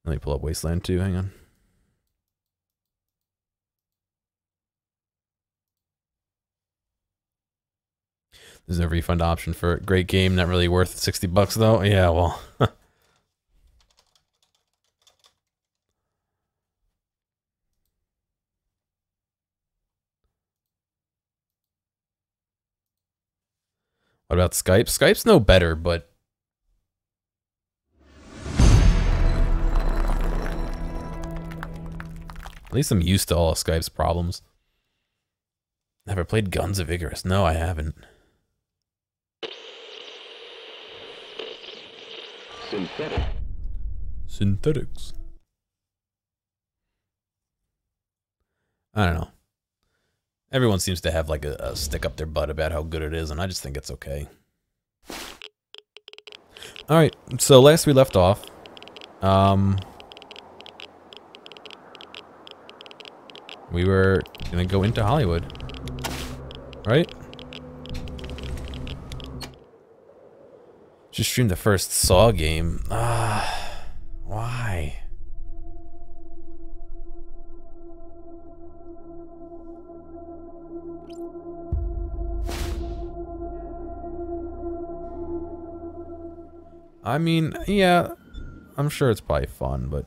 Let me pull up Wasteland 2, hang on. There's no refund option for it. Great game, not really worth $60 though. Yeah, well. What about Skype? Skype's no better, but at least I'm used to all of Skype's problems. Have I played Guns of Icarus? No, I haven't. Synthetics. I don't know. Everyone seems to have like a stick up their butt about how good it is, and I just think it's okay. Alright, so last we left off, we were gonna go into Hollywood, right? Just streamed the first Saw game. Why? I mean, yeah, I'm sure it's probably fun, but...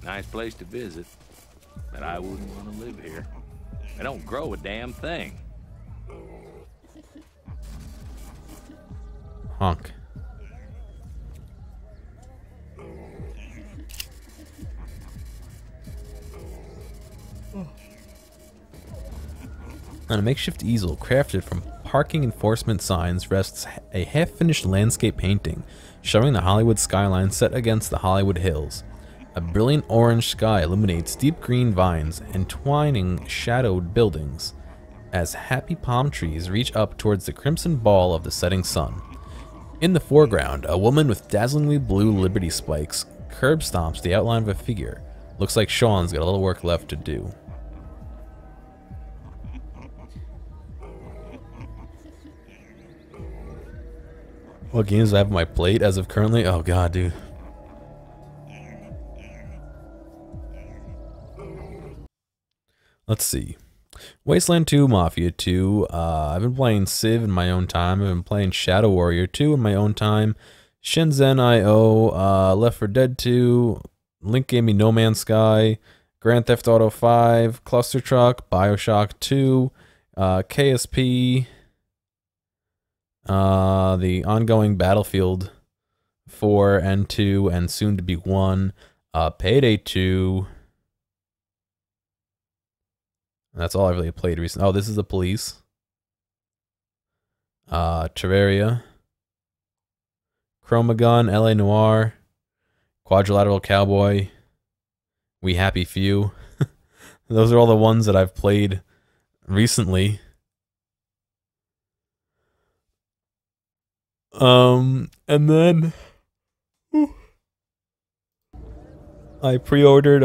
Nice place to visit, but I wouldn't want to live here. They don't grow a damn thing. Honk. On a makeshift easel crafted from parking enforcement signs rests a half-finished landscape painting showing the Hollywood skyline set against the Hollywood hills. A brilliant orange sky illuminates deep green vines entwining shadowed buildings as happy palm trees reach up towards the crimson ball of the setting sun. In the foreground, a woman with dazzlingly blue Liberty spikes curb stomps the outline of a figure. Looks like Sean's got a little work left to do. What games do I have on my plate as of currently? Oh god, dude. Let's see. Wasteland 2, Mafia 2. I've been playing Civ in my own time. I've been playing Shadow Warrior 2 in my own time. Shenzhen IO, Left 4 Dead 2. Link gave me No Man's Sky. Grand Theft Auto 5. Cluster Truck. Bioshock 2. KSP. The ongoing Battlefield 4 and 2 and soon to be 1. Payday 2. That's all I really played recently. Oh, this is the Police. Terraria. Chromagun, LA Noire. Quadrilateral Cowboy. We Happy Few. Those are all the ones that I've played recently. And then I pre-ordered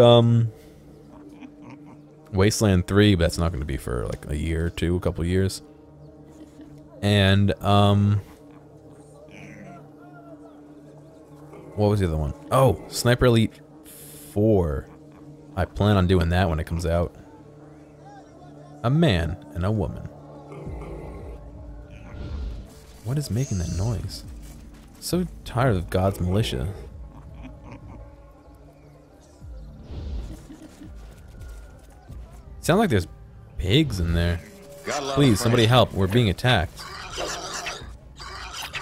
Wasteland 3, but that's not going to be for like a year or two, a couple years. And what was the other one? Oh, Sniper Elite 4. I plan on doing that when it comes out. A man and a woman. What is making that noise? So tired of God's militia. Sound like there's pigs in there. Please, somebody help. We're being attacked.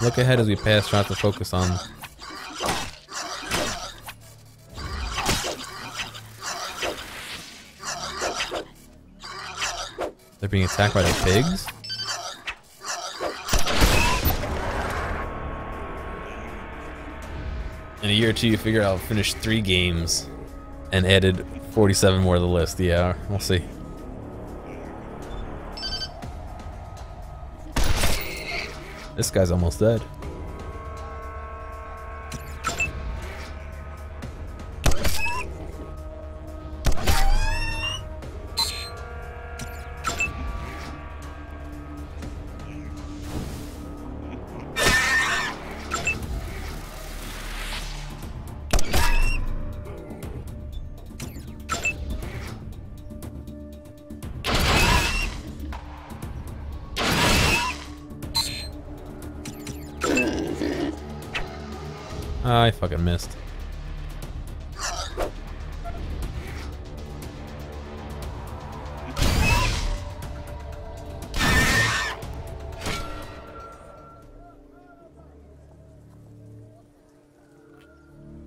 Look ahead as we pass, trying to focus on... They're being attacked by the pigs? In a year or two, you figure I'll finish 3 games and added 47 more to the list. Yeah, we'll see. This guy's almost dead. I fucking missed.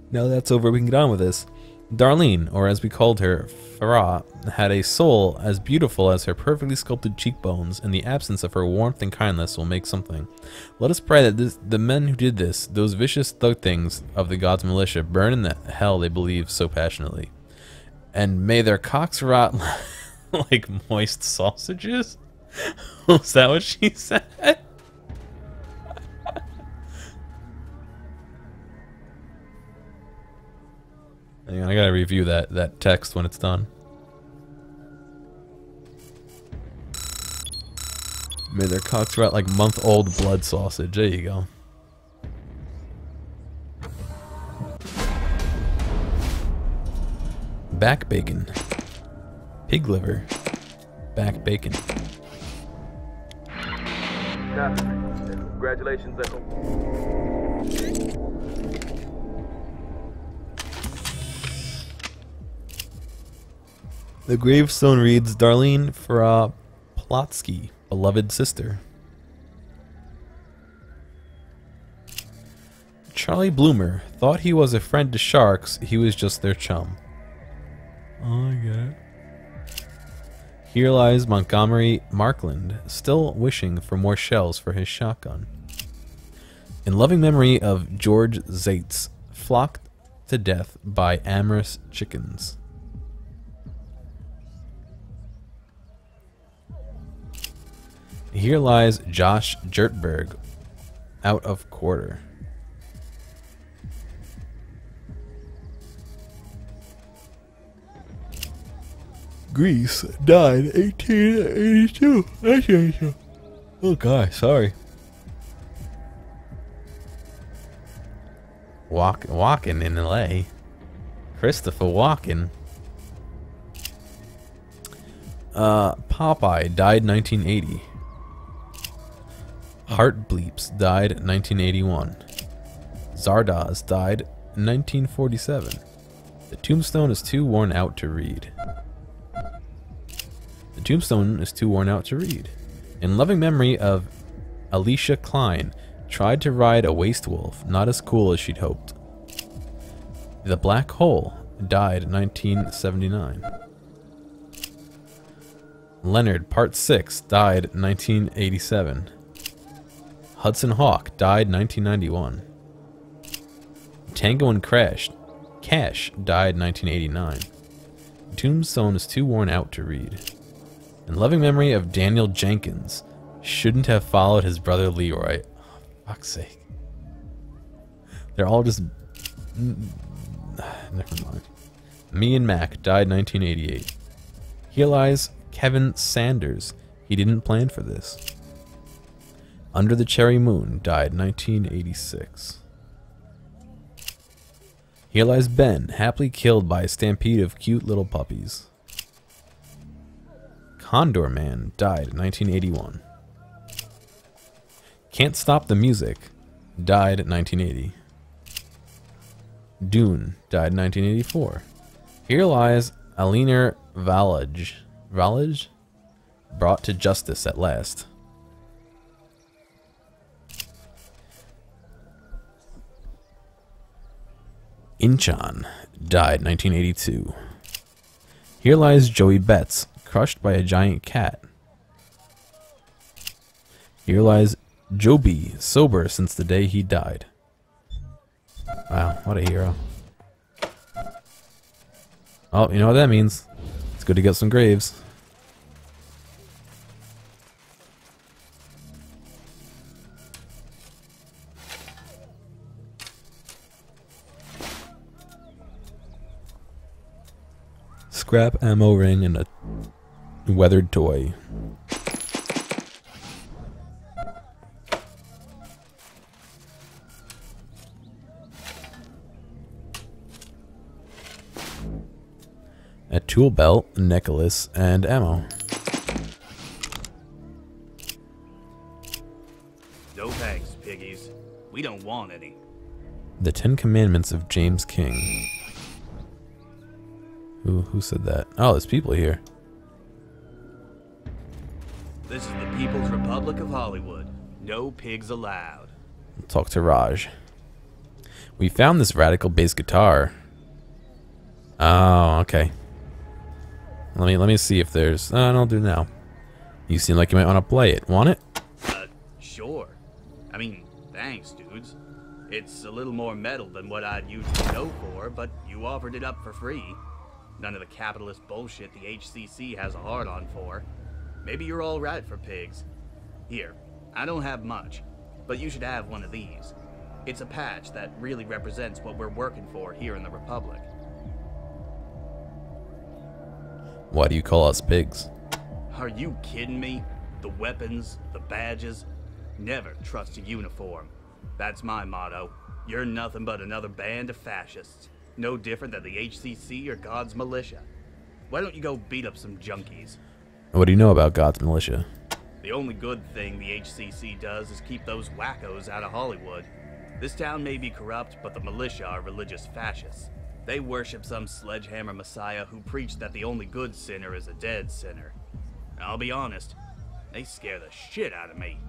Now that's over, we can get on with this. Darlene, or as we called her, Farah, had a soul as beautiful as her perfectly sculpted cheekbones, and the absence of her warmth and kindness will make something. Let us pray that the men who did this, those vicious thug things of the gods' militia, burn in the hell they believe so passionately. And may their cocks rot like moist sausages? Was that what she said? Hang on, I gotta review that text when it's done. May their cocks rot like month-old blood sausage. There you go. Back bacon. Pig liver. Back bacon. Congratulations, Echo. The gravestone reads, Darlene Farah Plotsky, beloved sister. Charlie Bloomer thought he was a friend to sharks, he was just their chum. Oh, I get it. Here lies Montgomery Markland, still wishing for more shells for his shotgun. In loving memory of George Zaitz, flocked to death by amorous chickens. Here lies Josh Jertberg, out of quarter. Greece died 1882. Oh god, sorry. Walking in LA. Christopher Walken. Popeye died 1980. Heart Bleeps died 1981. Zardoz died 1947. The tombstone is too worn out to read. The tombstone is too worn out to read. In loving memory of Alicia Klein, tried to ride a waste wolf, not as cool as she'd hoped. The Black Hole died 1979. Leonard Part 6 died 1987. Hudson Hawk died 1991. Tango and Cash died 1989. Tombstone is too worn out to read. In loving memory of Daniel Jenkins, shouldn't have followed his brother Leroy. Oh, fuck's sake. They're all just... Never mind. Me and Mac died 1988. Here lies Kevin Sanders. He didn't plan for this. Under the Cherry Moon died 1986. Here lies Ben, happily killed by a stampede of cute little puppies. Condor Man died 1981. Can't Stop the Music died 1980. Dune died 1984. Here lies Aliner Valaj, brought to justice at last. Inchon died 1982. Here lies Joey Betts, crushed by a giant cat. Here lies Joby, sober since the day he died. Wow, what a hero. Oh, you know what that means. It's good to get some graves. Scrap ammo ring and a weathered toy. A tool belt, necklace, and ammo. No thanks, piggies. We don't want any. The 10 Commandments of James King. Who said that? Oh, there's people here. This is the People's Republic of Hollywood. No pigs allowed. We'll talk to Raj. We found this radical bass guitar. Oh, okay. Let me see if there's... I'll do now. You seem like you might want to play it. Want it? Sure. I mean, thanks, dudes. It's a little more metal than what I'd usually go for, but you offered it up for free. None of the capitalist bullshit the HCC has a hard-on for. Maybe you're all right for pigs. Here, I don't have much, but you should have one of these. It's a patch that really represents what we're working for here in the Republic. Why do you call us pigs? Are you kidding me? The weapons, the badges. Never trust a uniform. That's my motto. You're nothing but another band of fascists. No different than the HCC or God's militia. Why don't you go beat up some junkies? What do you know about God's militia? The only good thing the HCC does is keep those wackos out of Hollywood. This town may be corrupt, but the militia are religious fascists. They worship some sledgehammer messiah who preached that the only good sinner is a dead sinner. I'll be honest, they scare the shit out of me.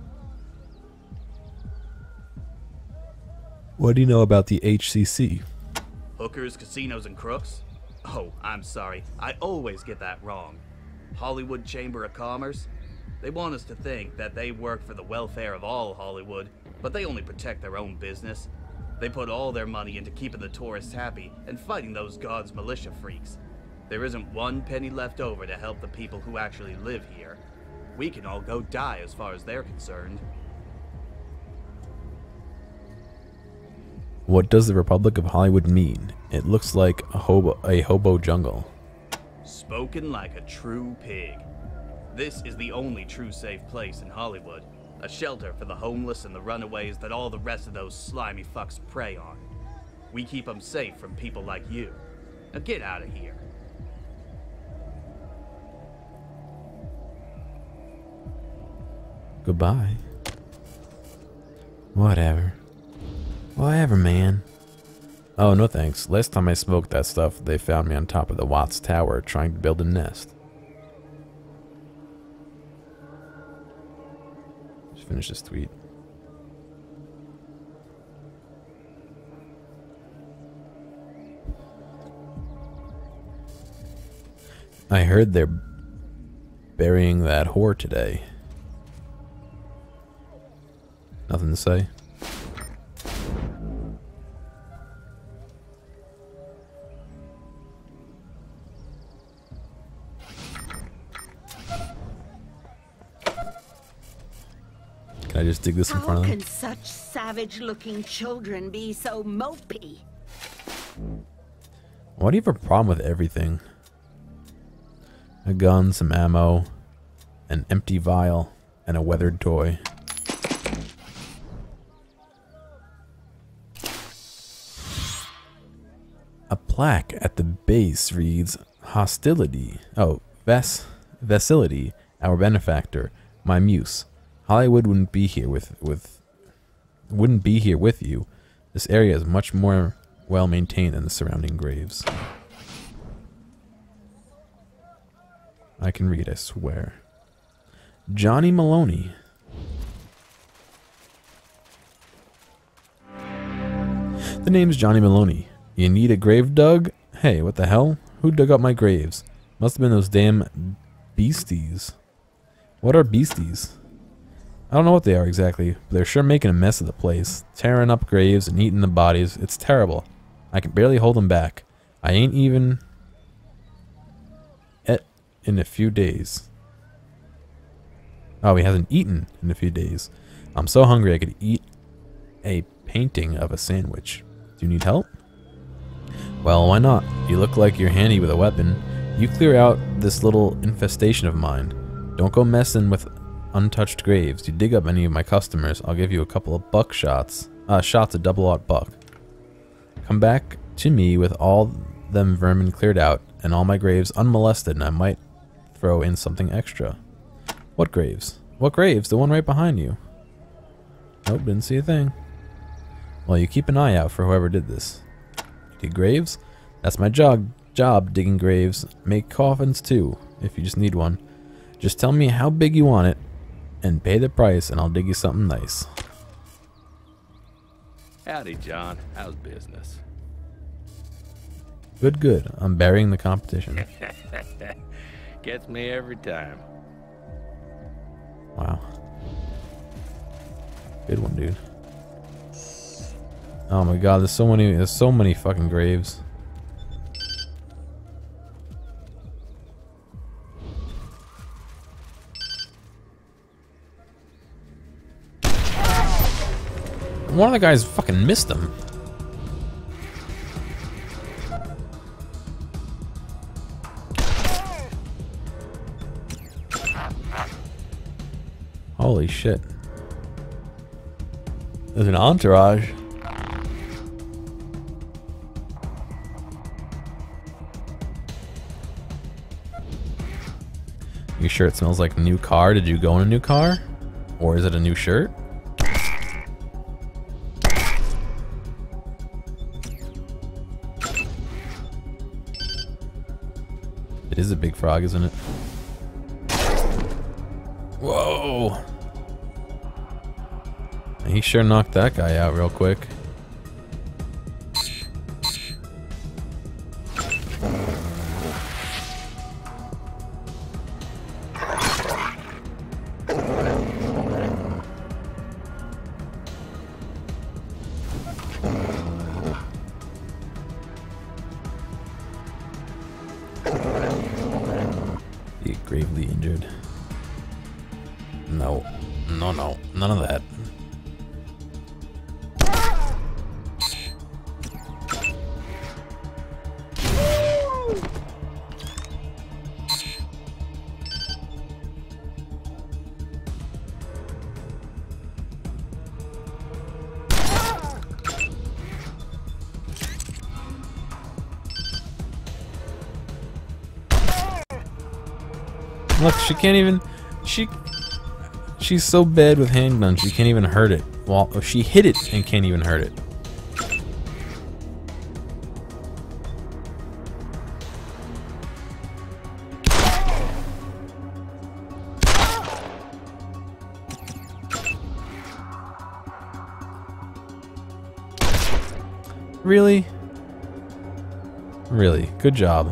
What do you know about the HCC? Hookers, casinos, and crooks? Oh, I'm sorry, I always get that wrong. Hollywood Chamber of Commerce? They want us to think that they work for the welfare of all Hollywood, but they only protect their own business. They put all their money into keeping the tourists happy and fighting those God's militia freaks. There isn't one penny left over to help the people who actually live here. We can all go die as far as they're concerned. What does the Republic of Hollywood mean? It looks like a hobo jungle. Spoken like a true pig. This is the only true safe place in Hollywood. A shelter for the homeless and the runaways that all the rest of those slimy fucks prey on. We keep them safe from people like you. Now get out of here. Goodbye. Whatever. Whatever, man. Oh, no thanks. Last time I smoked that stuff, they found me on top of the Watts Tower trying to build a nest. Just finish this tweet. I heard they're burying that whore today. Nothing to say. Can I just dig this in front of them? How can such savage-looking children be so mopey? Why do you have a problem with everything? A gun, some ammo, an empty vial, and a weathered toy. A plaque at the base reads, "Hostility. Oh, Vacility, our benefactor, my muse. Hollywood wouldn't be here with you. This area is much more well maintained than the surrounding graves." I can read, I swear. Johnny Maloney. The name's Johnny Maloney. You need a grave dug? Hey, what the hell? Who dug up my graves? Must have been those damn beasties. What are beasties? I don't know what they are exactly, but they're sure making a mess of the place. Tearing up graves and eating the bodies. It's terrible. I can barely hold them back. I ain't even et in a few days. Oh, he hasn't eaten in a few days. I'm so hungry I could eat a painting of a sandwich. Do you need help? Well, why not? You look like you're handy with a weapon. You clear out this little infestation of mine. Don't go messing with untouched graves. You dig up any of my customers, I'll give you a couple of shots of double-aught buck. Come back to me with all them vermin cleared out and all my graves unmolested, and I might throw in something extra. What graves? What graves? The one right behind you. Nope, didn't see a thing. Well, you keep an eye out for whoever did this. Dig graves? That's my job, digging graves. Make coffins too, if you just need one. Just tell me how big you want it, and pay the price, and I'll dig you something nice. Howdy, John. How's business? Good, good. I'm burying the competition. Gets me every time. Wow. Good one, dude. Oh my god, there's so many fucking graves. One of the guys fucking missed him. Holy shit. There's an entourage. You sure it smells like a new car? Did you go in a new car? Or is it a new shirt? It is a big frog, isn't it? Whoa! He sure knocked that guy out real quick. Gravely injured. No. No, no. None of that. Look, she can't even. She's so bad with handguns, she can't even hurt it. Well, she hit it and can't even hurt it. Really? Really? Good job.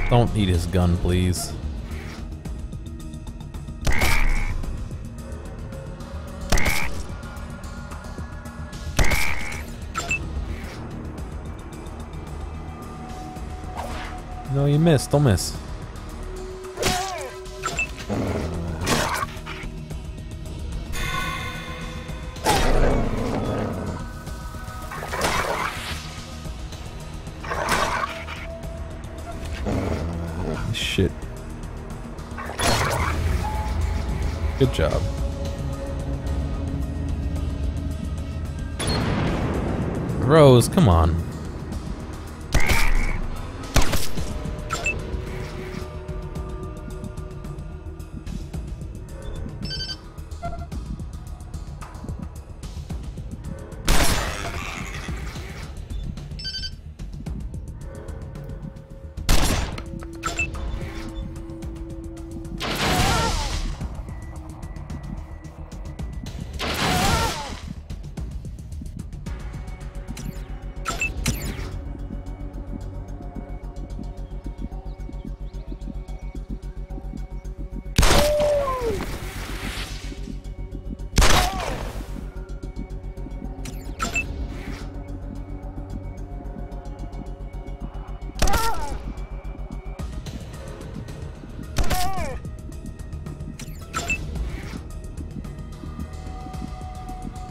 Don't eat his gun, please. No, you missed. Don't miss. Shit. Good job. Rose, come on.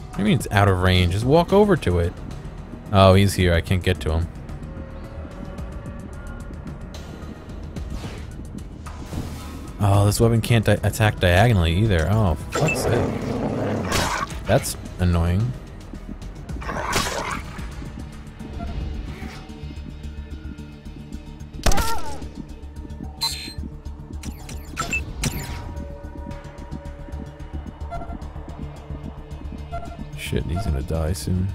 What do you mean it's out of range? Just walk over to it. Oh, he's here. I can't get to him. Oh, this weapon can't attack diagonally either. Oh, fuck's sake. That's annoying. Shit, he's gonna die soon.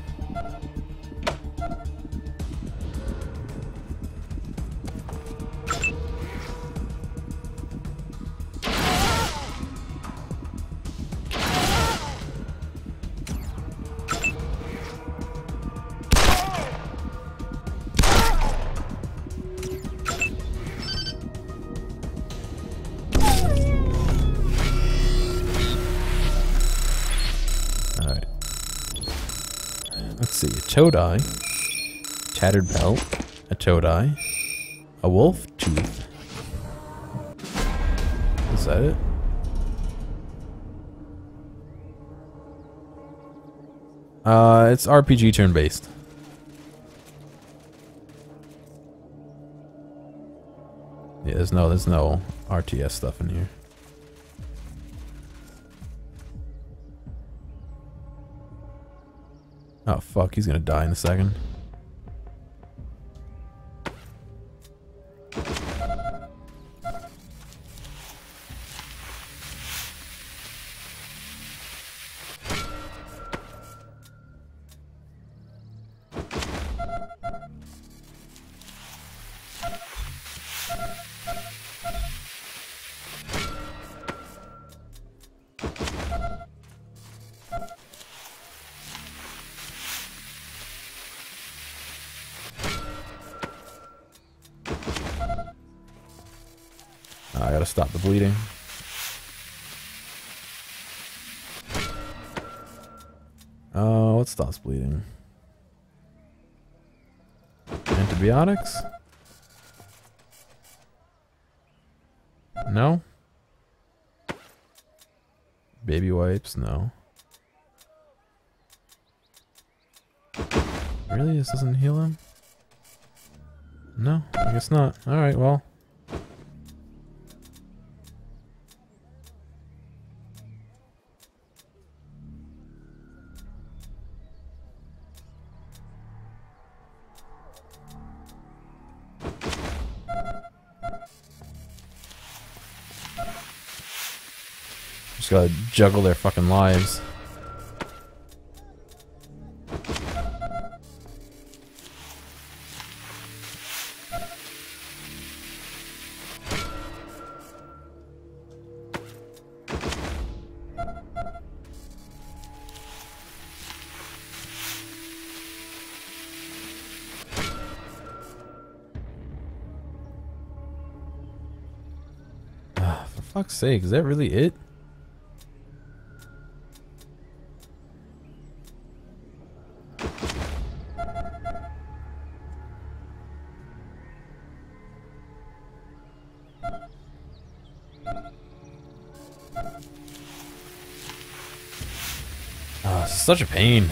Let's see, a Todai, tattered belt, a Todai, a wolf tooth. Is that it? It's RPG turn-based. Yeah, there's no RTS stuff in here. Oh fuck, he's gonna die in a second. I gotta stop the bleeding. What stops bleeding? Antibiotics? No? Baby wipes? No. Really? This doesn't heal him? No, I guess not. Alright, well. Just gotta juggle their fucking lives. For fuck's sake, is that really it? Oh, this is such a pain.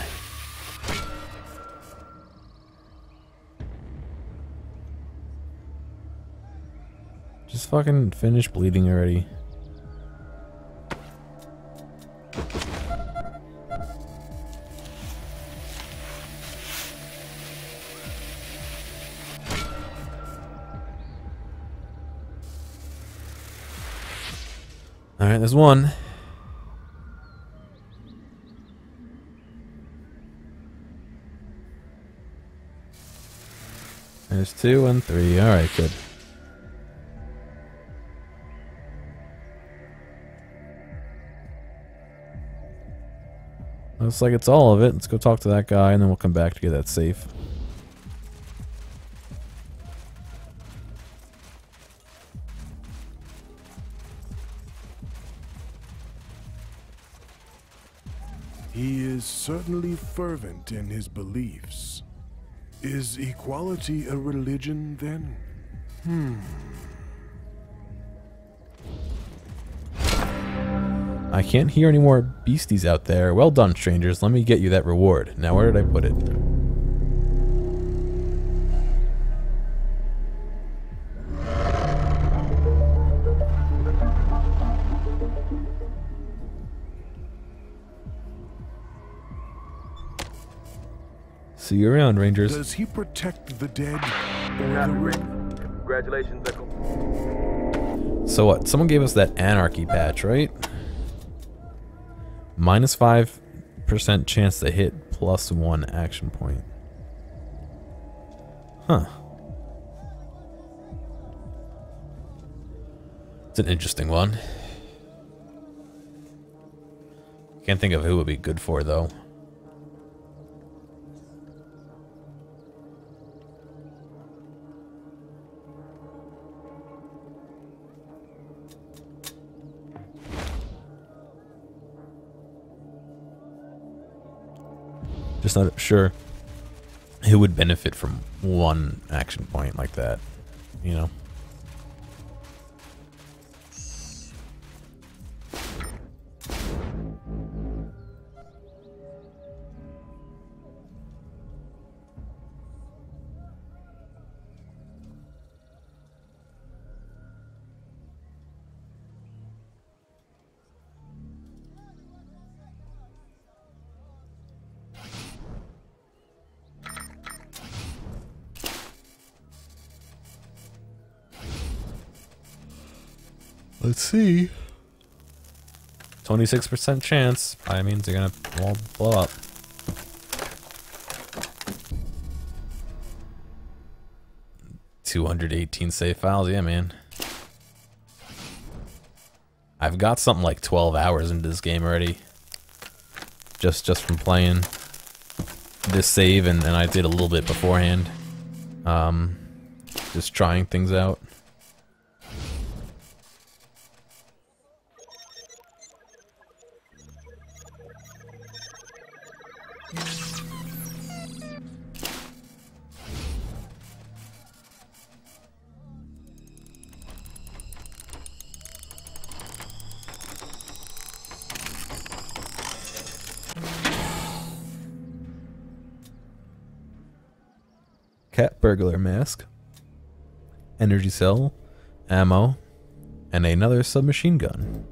Just fucking finish bleeding already. Alright, there's one. There's 2 and 3. Alright, good. Looks like it's all of it. Let's go talk to that guy and then we'll come back to get that safe. He is certainly fervent in his beliefs. Is equality a religion, then? I can't hear any more beasties out there. Well done, strangers. Let me get you that reward. Now, where did I put it? See you around, Rangers. Does he protect the dead? Congratulations, Echo. So what? Someone gave us that anarchy patch, right? -5 20% chance to hit +1 action point. Huh. It's an interesting one. Can't think of who it would be good for, though. Just not sure who would benefit from one action point like that, you know? Let's see. 26% chance. Probably means they're gonna all blow up. $218 save files, yeah, man. I've got something like 12 hours into this game already. Just from playing this save, and I did a little bit beforehand. Just trying things out. Cat burglar mask, energy cell, ammo, and another submachine gun.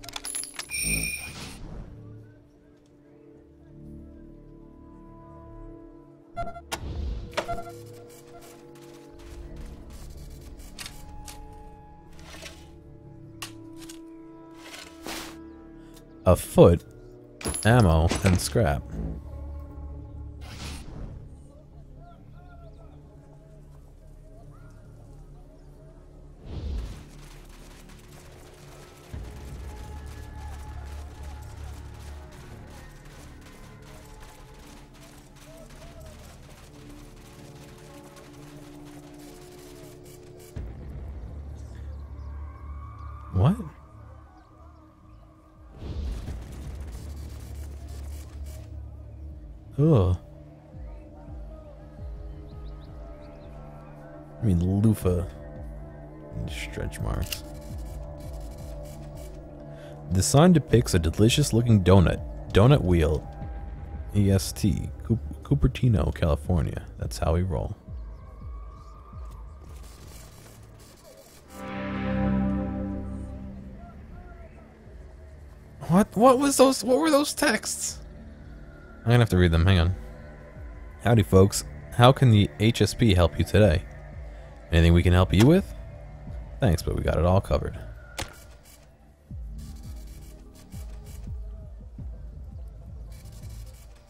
A foot, ammo, and scrap. What? Ugh. I mean, loofah. Stretch marks. The sign depicts a delicious looking donut wheel, EST, Cupertino, California. That's how we roll. What was those? What were those texts? I'm gonna have to read them. Hang on. Howdy, folks. How can the HSP help you today? Anything we can help you with? Thanks, but we got it all covered.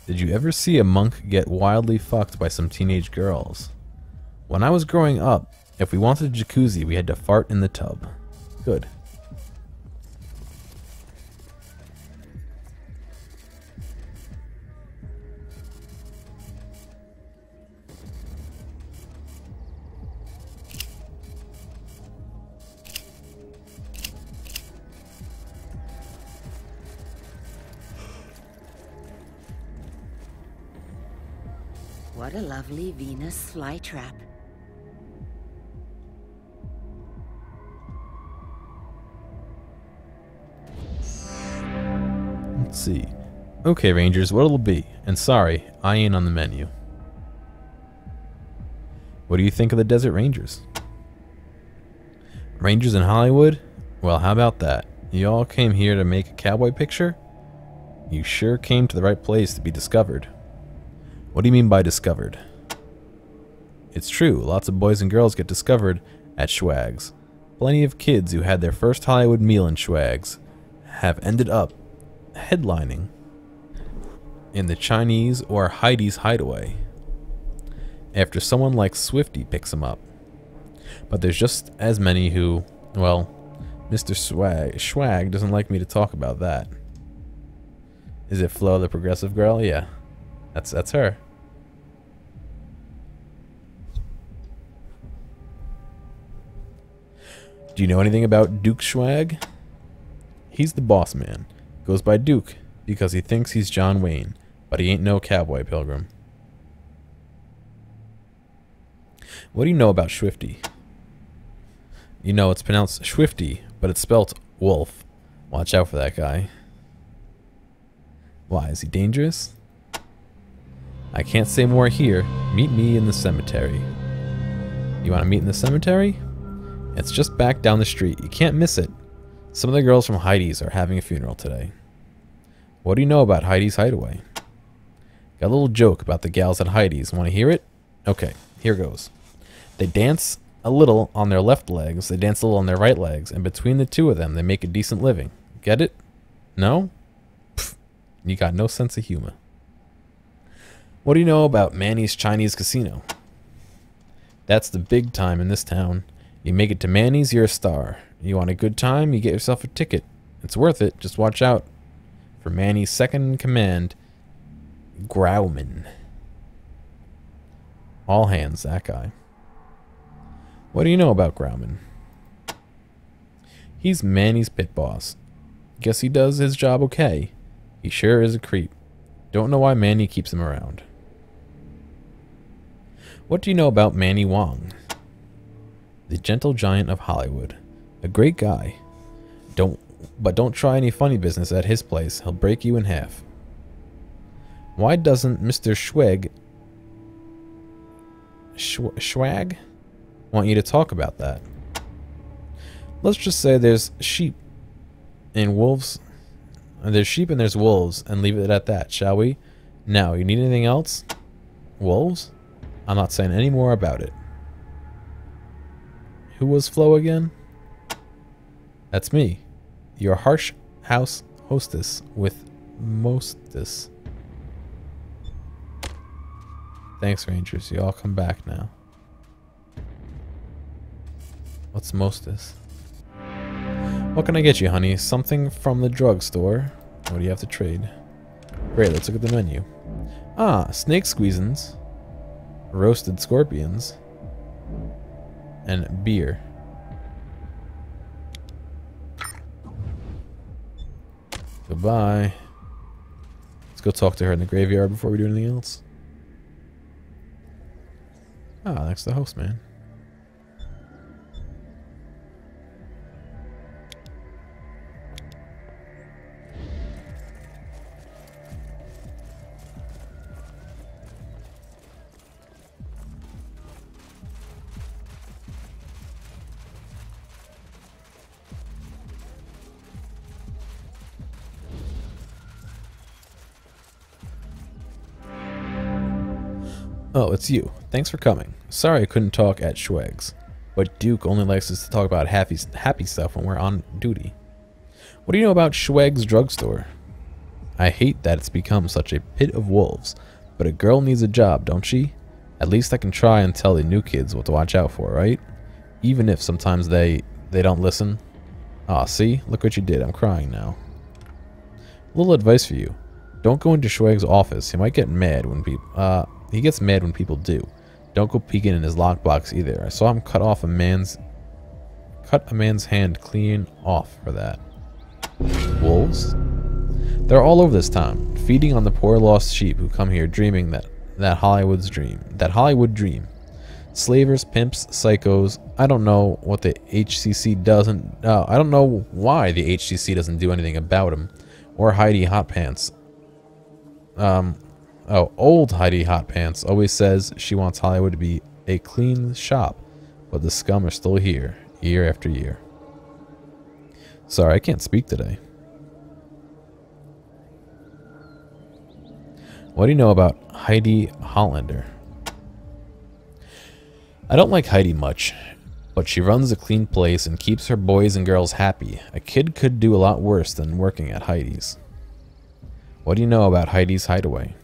Did you ever see a monk get wildly fucked by some teenage girls? When I was growing up, if we wanted a jacuzzi, we had to fart in the tub. Good. What a lovely Venus flytrap. Let's see. Okay, Rangers, what'll it be? And sorry, I ain't on the menu. What do you think of the Desert Rangers? Rangers in Hollywood? Well, how about that? You all came here to make a cowboy picture? You sure came to the right place to be discovered. What do you mean by discovered? It's true, lots of boys and girls get discovered at Schwags. Plenty of kids who had their first Hollywood meal in Schwags have ended up headlining in the Chinese or Heidi's hideaway after someone like Swifty picks him up. But there's just as many who, well, Mr. Swag doesn't like me to talk about that. Is it Flo, the progressive girl? Yeah, that's her. Do you know anything about Duke Swag? He's the boss man. Goes by Duke because he thinks he's John Wayne, but he ain't no cowboy pilgrim. What do you know about Swifty? You know it's pronounced Swifty, but it's spelt wolf. Watch out for that guy. Why, is he dangerous? I can't say more here. Meet me in the cemetery. You want to meet in the cemetery? It's just back down the street. You can't miss it. Some of the girls from Heidi's are having a funeral today. What do you know about Heidi's hideaway? Got a little joke about the gals at Heidi's. Want to hear it? Okay, here goes. They dance a little on their left legs, they dance a little on their right legs, and between the two of them, they make a decent living. Get it? No? Pfft, you got no sense of humor. What do you know about Manny's Chinese Casino? That's the big time in this town. You make it to Manny's, you're a star. You want a good time, you get yourself a ticket. It's worth it, just watch out for Manny's second in command, Grauman. All hands, that guy. What do you know about Grauman? He's Manny's pit boss. Guess he does his job okay. He sure is a creep. Don't know why Manny keeps him around. What do you know about Manny Wong? The gentle giant of Hollywood. A great guy. But don't try any funny business at his place. He'll break you in half. Why doesn't Mr. Swag want you to talk about that? Let's just say there's sheep and wolves. There's sheep and there's wolves, and leave it at that, shall we? Now, you need anything else? Wolves? I'm not saying any more about it. Who was Flo again? That's me, your harsh house hostess with mostess. Thanks, Rangers. You all come back now. What's mostess? What can I get you, honey? Something from the drugstore. What do you have to trade? Great, let's look at the menu. Ah, snake squeezins, roasted scorpions, and beer. Goodbye. Let's go talk to her in the graveyard before we do anything else. Ah, that's the host, man. Oh, it's you. Thanks for coming. Sorry I couldn't talk at Schweg's, but Duke only likes us to talk about happy stuff when we're on duty. What do you know about Schweg's drugstore? I hate that it's become such a pit of wolves, but a girl needs a job, don't she? At least I can try and tell the new kids what to watch out for, right? Even if sometimes they don't listen. Aw, see? Look what you did. I'm crying now. A little advice for you. Don't go into Schweg's office. He might get mad when people... He gets mad when people do. Don't go peeking in his lockbox either. I saw him cut a man's hand clean off for that. Wolves? They're all over this town, feeding on the poor lost sheep who come here dreaming that Hollywood dream. Slavers, pimps, psychos. I don't know what the HCC doesn't. I don't know why the HCC doesn't do anything about him, or Heidi Hot Pants. Oh, old Heidi Hot Pants always says she wants Hollywood to be a clean shop, but the scum are still here, year after year. Sorry, I can't speak today. What do you know about Heidi Hollander? I don't like Heidi much, but she runs a clean place and keeps her boys and girls happy. A kid could do a lot worse than working at Heidi's. What do you know about Heidi's Hideaway?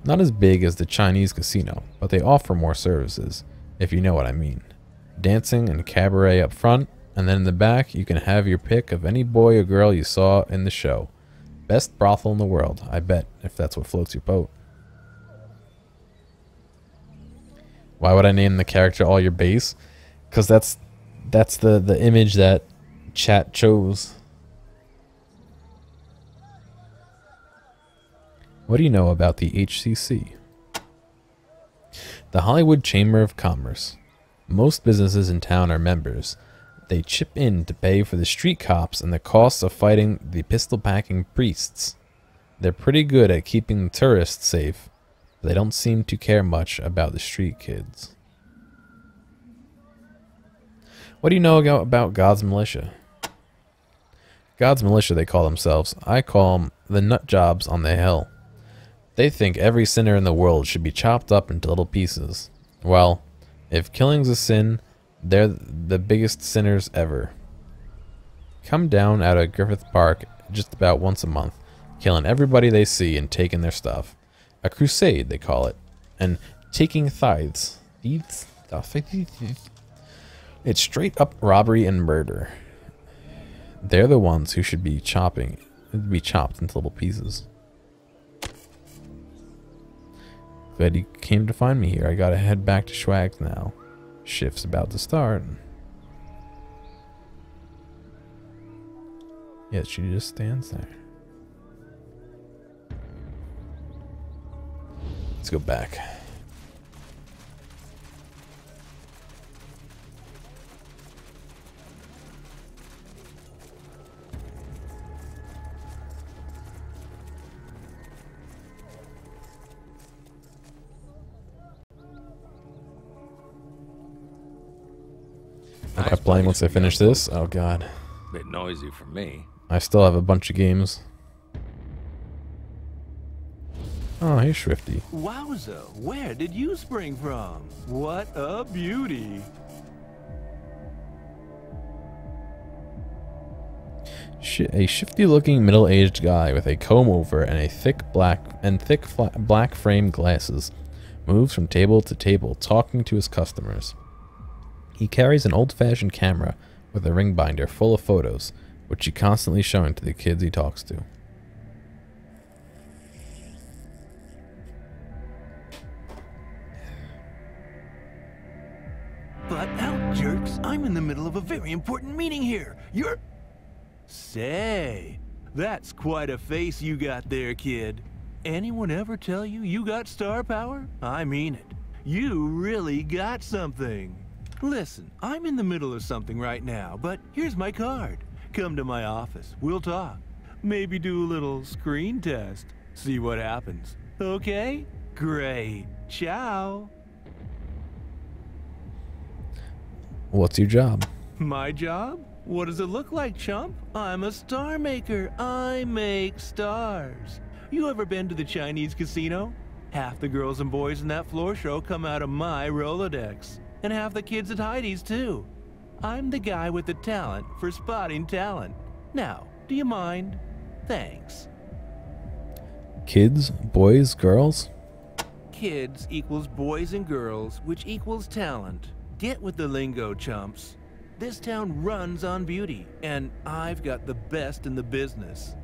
Not as big as the Chinese casino, but they offer more services, if you know what I mean. Dancing and cabaret up front, and then in the back you can have your pick of any boy or girl you saw in the show. Best brothel in the world, I bet, if that's what floats your boat. Why would I name the character All Your Base? Because that's the image that chat chose. What do you know about the HCC? The Hollywood Chamber of Commerce. Most businesses in town are members. They chip in to pay for the street cops and the costs of fighting the pistol-packing priests. They're pretty good at keeping the tourists safe, but they don't seem to care much about the street kids. What do you know about God's Militia? God's Militia, they call themselves. I call them the nut jobs on the hill. They think every sinner in the world should be chopped up into little pieces. Well, if killing's a sin, they're the biggest sinners ever. Come down out of Griffith Park just about once a month, killing everybody they see and taking their stuff. A crusade, they call it. And taking tithes. It's straight up robbery and murder. They're the ones who should be chopped into little pieces. Glad you came to find me here. I gotta head back to Schwag's now. Shift's about to start. Yet she just stands there. Let's go back. Am I playing once I finish this? Oh god. Bit noisy for me. I still have a bunch of games. Oh, hey Shrifty. Wowza, where did you spring from? What a beauty. A shifty-looking middle-aged guy with a comb-over and a thick black frame glasses moves from table to table, talking to his customers. He carries an old-fashioned camera with a ring binder full of photos, which he constantly showing to the kids he talks to. But out, jerks, I'm in the middle of a very important meeting here. You're... Say, that's quite a face you got there, kid. Anyone ever tell you you got star power? I mean it. You really got something. Listen, I'm in the middle of something right now, but here's my card. Come to my office. We'll talk. Maybe do a little screen test. See what happens. Okay? Great. Ciao. What's your job? My job? What does it look like, chump? I'm a star maker. I make stars. You ever been to the Chinese casino? Half the girls and boys in that floor show come out of my Rolodex. And half the kids at Heidi's, too. I'm the guy with the talent for spotting talent. Now, do you mind? Thanks. Kids, boys, girls? Kids equals boys and girls, which equals talent. Get with the lingo, chumps. This town runs on beauty, and I've got the best in the business.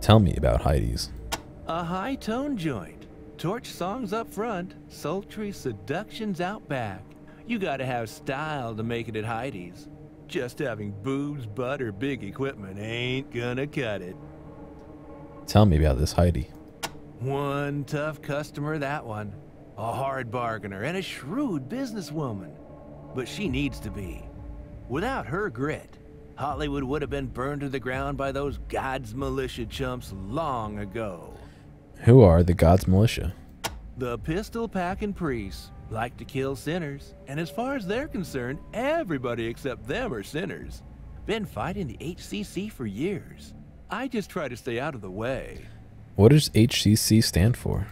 Tell me about Heidi's. A high-tone joint. Torch songs up front, sultry seductions out back. You gotta have style to make it at Heidi's. Just having boobs, butt, or big equipment ain't gonna cut it. Tell me about this Heidi. One tough customer, that one. A hard bargainer and a shrewd businesswoman. But she needs to be. Without her grit, Hollywood would have been burned to the ground by those God's Militia chumps long ago. Who are the God's Militia? The pistol-packing priests like to kill sinners, and as far as they're concerned, everybody except them are sinners. Been fighting the HCC for years. I just try to stay out of the way. What does HCC stand for?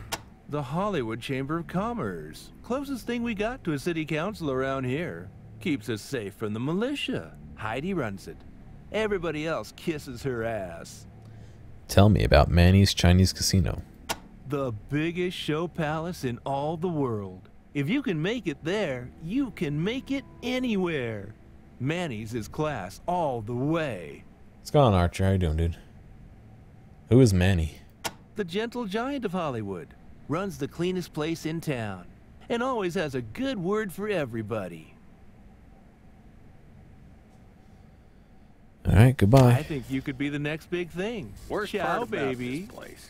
The Hollywood Chamber of Commerce. Closest thing we got to a city council around here. Keeps us safe from the militia. Heidi runs it. Everybody else kisses her ass. Tell me about Manny's Chinese Casino. The biggest show palace in all the world. If you can make it there, you can make it anywhere. Manny's is class all the way. What's going on, Archer? How you doing, dude? Who is Manny? The gentle giant of Hollywood. Runs the cleanest place in town. And always has a good word for everybody. Alright, goodbye. I think you could be the next big thing. Worst Ciao, part about baby. this place.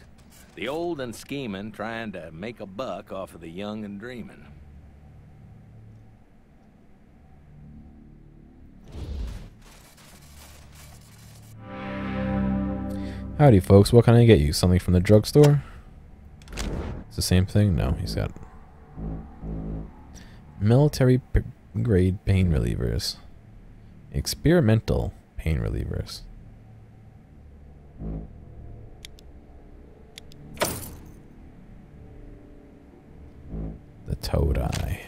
The old and scheming trying to make a buck off of the young and dreaming. Howdy, folks. What can I get you? Something from the drugstore? It's the same thing? No, he's got military grade pain relievers. Experimental pain relievers. The toad eye.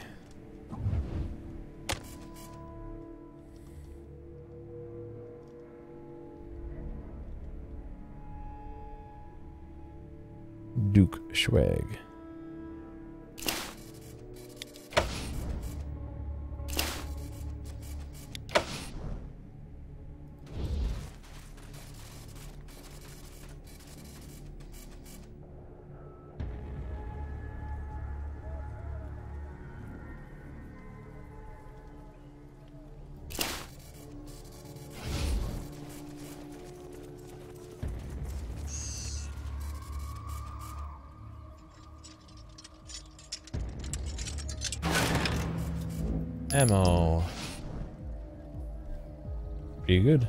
Duke Schwag. Ammo. Pretty good.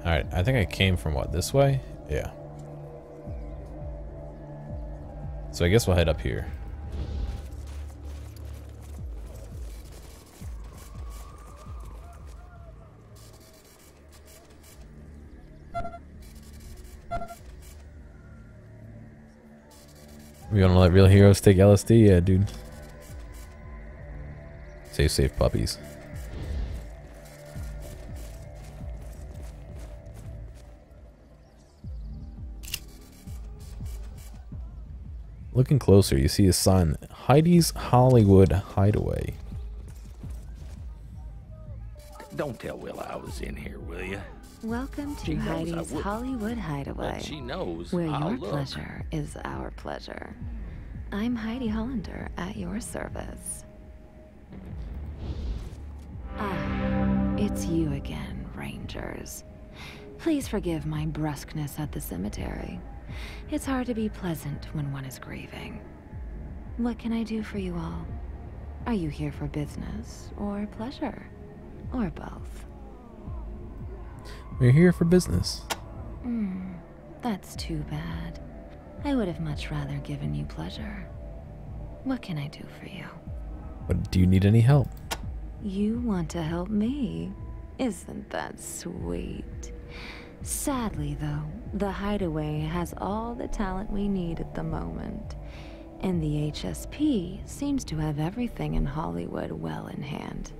Alright, I think I came from what, this way? Yeah. So I guess we'll head up here. We gonna let real heroes take LSD? Yeah, dude. Safe puppies. Looking closer, you see a sign, Heidi's Hollywood Hideaway. Don't tell Willa I was in here, will you? Welcome She to knows I Heidi's wouldn't. Hollywood Hideaway, But she knows where I'll your look. pleasure is our pleasure. I'm Heidi Hollander at your service. Ah, it's you again, Rangers. Please forgive my brusqueness at the cemetery. It's hard to be pleasant when one is grieving. What can I do for you all? Are you here for business or pleasure? Or both? We're here for business. That's too bad. I would have much rather given you pleasure. What can I do for you? But do you need any help? You want to help me? Isn't that sweet? Sadly, though, the Hideaway has all the talent we need at the moment. And the HSP seems to have everything in Hollywood well in hand.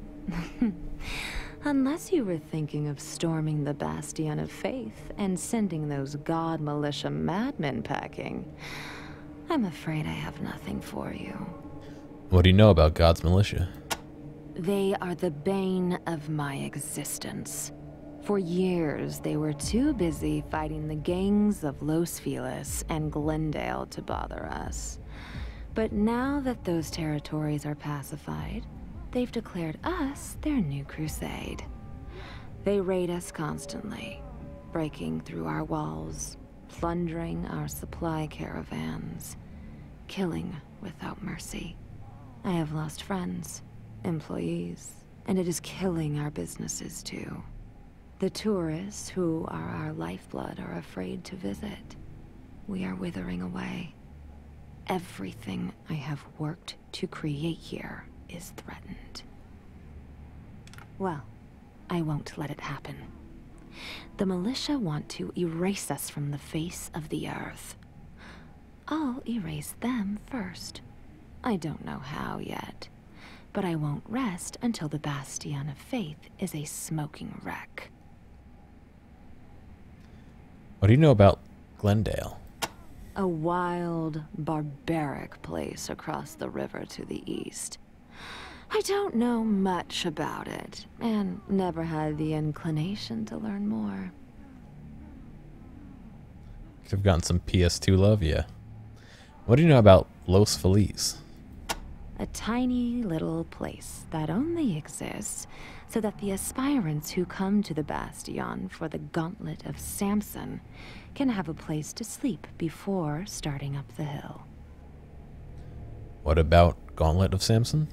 Unless you were thinking of storming the Bastion of Faith and sending those God militia madmen packing, I'm afraid I have nothing for you. What do you know about God's militia? They are the bane of my existence. For years, they were too busy fighting the gangs of Los Feliz and Glendale to bother us. But now that those territories are pacified, they've declared us their new crusade. They raid us constantly, breaking through our walls, plundering our supply caravans, killing without mercy. I have lost friends, employees, and it is killing our businesses too. The tourists who are our lifeblood are afraid to visit. We are withering away. Everything I have worked to create here is threatened. Well, I won't let it happen. The militia want to erase us from the face of the earth. I'll erase them first. I don't know how yet, but I won't rest until the Bastion of Faith is a smoking wreck. What do you know about Glendale? A wild, barbaric place across the river to the east. I don't know much about it, and never had the inclination to learn more. Could have gotten some PS2 love, yeah. What do you know about Los Feliz? A tiny little place that only exists so that the aspirants who come to the Bastion for the Gauntlet of Samson can have a place to sleep before starting up the hill. What about Gauntlet of Samson?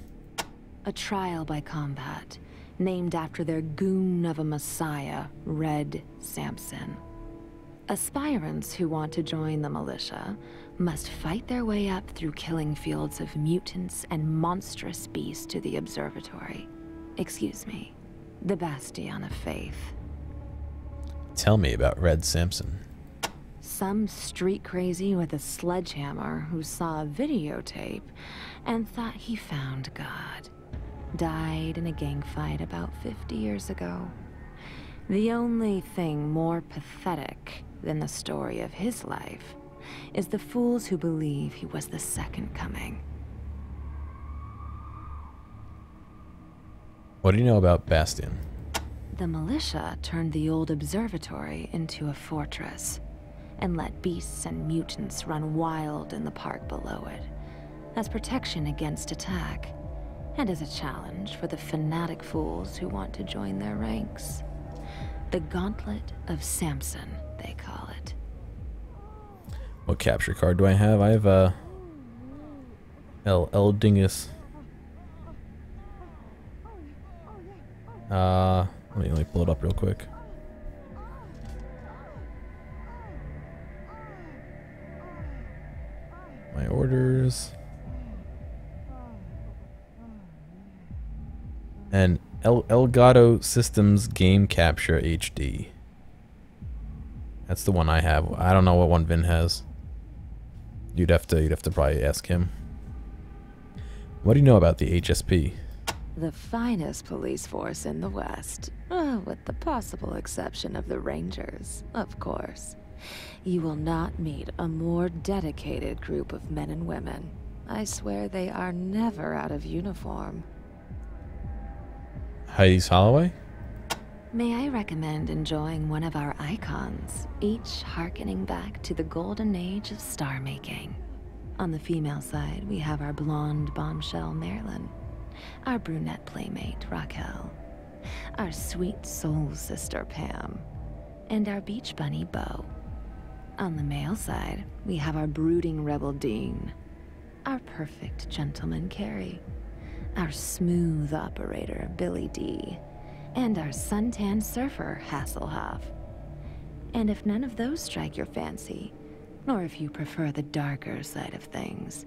A trial by combat, named after their goon of a messiah, Red Samson. Aspirants who want to join the militia must fight their way up through killing fields of mutants and monstrous beasts to the observatory. Excuse me, the Bastion of Faith. Tell me about Red Samson. Some street crazy with a sledgehammer who saw a videotape and thought he found God. Died in a gang fight about 50 years ago. The only thing more pathetic than the story of his life is the fools who believe he was the second coming. What do you know about Bastion? The militia turned the old observatory into a fortress and let beasts and mutants run wild in the park below it as protection against attack and as a challenge for the fanatic fools who want to join their ranks. The Gauntlet of Samson, they call it. What capture card do I have? I have El Dingus. Let me pull it up real quick. My orders. And Elgato Systems Game Capture HD. That's the one I have. I don't know what one Vin has. You'd have to probably ask him. What do you know about the HSP? The finest police force in the West, with the possible exception of the Rangers, of course. You will not meet a more dedicated group of men and women. I swear they are never out of uniform. Heidi's Holloway? May I recommend enjoying one of our icons, each hearkening back to the golden age of star making. On the female side, we have our blonde bombshell Marilyn, our brunette playmate Raquel, our sweet soul sister Pam, and our beach bunny Beau. On the male side, we have our brooding rebel Dean, our perfect gentleman Carrie, our smooth operator Billy D, and our suntan surfer Hasselhoff. And if none of those strike your fancy, or if you prefer the darker side of things,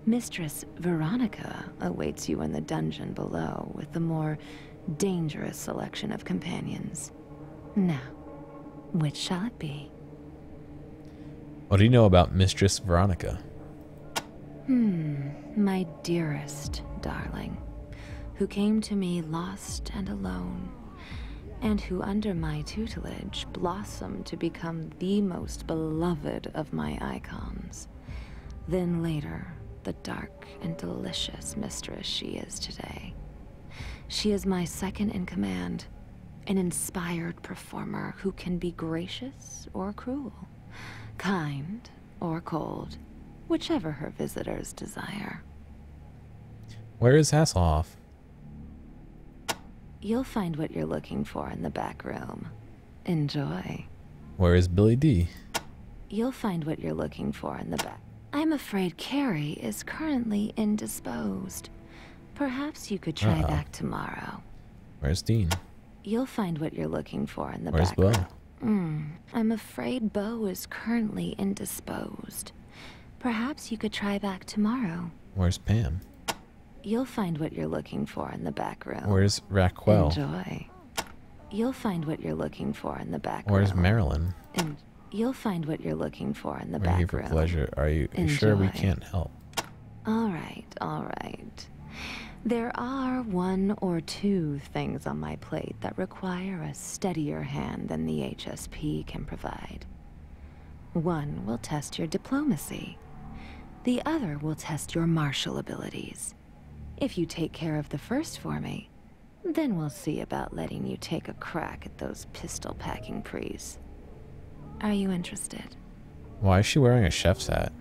Mistress Veronica awaits you in the dungeon below with the more dangerous selection of companions. Now, which shall it be? What do you know about Mistress Veronica? My dearest darling, who came to me lost and alone, and who under my tutelage blossomed to become the most beloved of my icons. Then later, the dark and delicious mistress she is today. She is my second in command, an inspired performer who can be gracious or cruel, kind or cold, whichever her visitors desire. Where is Hasselhoff? You'll find what you're looking for in the back room. Enjoy. Where is Billy D? You'll find what you're looking for in the back. I'm afraid Carrie is currently indisposed. Perhaps you could try back tomorrow. Where's Dean? You'll find what you're looking for in the Where's back Beau? room. I'm afraid Beau is currently indisposed. Perhaps you could try back tomorrow. Where's Pam? You'll find what you're looking for in the back room. Where's Raquel? Enjoy. You'll find what you're looking for in the back Where's room. Marilyn? And you'll find what you're looking for in the We're here back for room. pleasure. Are you sure we Enjoy. can't help? All right, all right. There are one or two things on my plate that require a steadier hand than the HSP can provide. One will test your diplomacy. The other will test your martial abilities. If you take care of the first for me, then we'll see about letting you take a crack at those pistol-packing priests. Are you interested? Why is she wearing a chef's hat?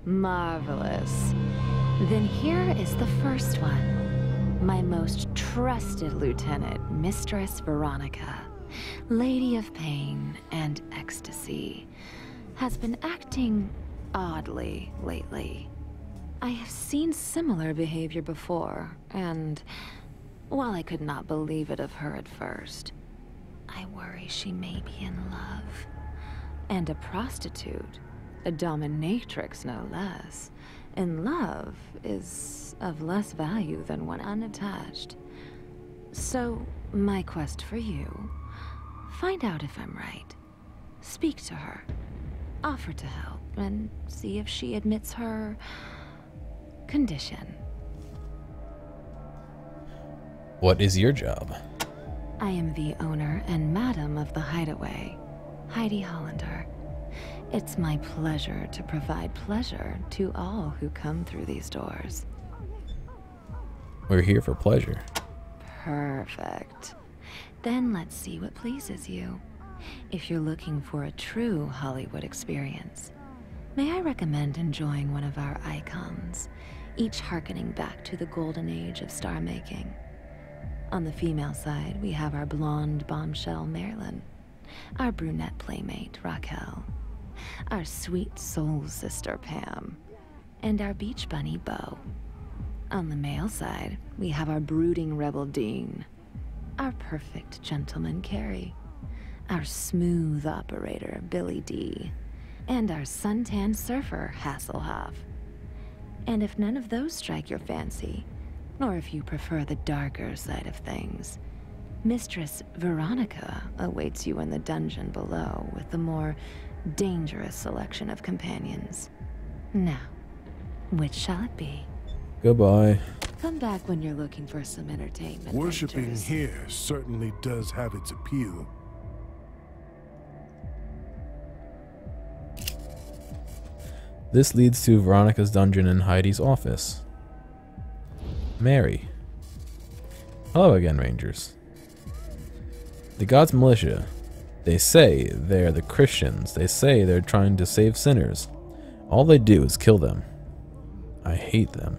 Marvelous. Then here is the first one. My most trusted lieutenant, Mistress Veronica, Lady of Pain and Ecstasy, has been acting oddly lately. I have seen similar behavior before, and while I could not believe it of her at first, I worry she may be in love. And a prostitute, a dominatrix no less, in love is of less value than one unattached. So, my quest for you, find out if I'm right. Speak to her, offer to help, and see if she admits her condition. What is your job? I am the owner and madam of the Hideaway, Heidi Hollander. It's my pleasure to provide pleasure to all who come through these doors. We're here for pleasure. Perfect. Then let's see what pleases you. If you're looking for a true Hollywood experience, may I recommend enjoying one of our icons, each hearkening back to the golden age of star making. On the female side, we have our blonde bombshell Marilyn, our brunette playmate Raquel, our sweet soul sister Pam, and our beach bunny Beau. On the male side, we have our brooding rebel Dean, our perfect gentleman Carrie, our smooth operator Billy D, and our suntan surfer Hasselhoff. And if none of those strike your fancy, or if you prefer the darker side of things, Mistress Veronica awaits you in the dungeon below with the more dangerous selection of companions. Now, which shall it be? Goodbye. Come back when you're looking for some entertainment. Worshipping Rangers. here certainly does have its appeal. This leads to Veronica's dungeon and Heidi's office. Mary. Hello again, Rangers. The God's Militia. They say they're the Christians. They say they're trying to save sinners. All they do is kill them. I hate them.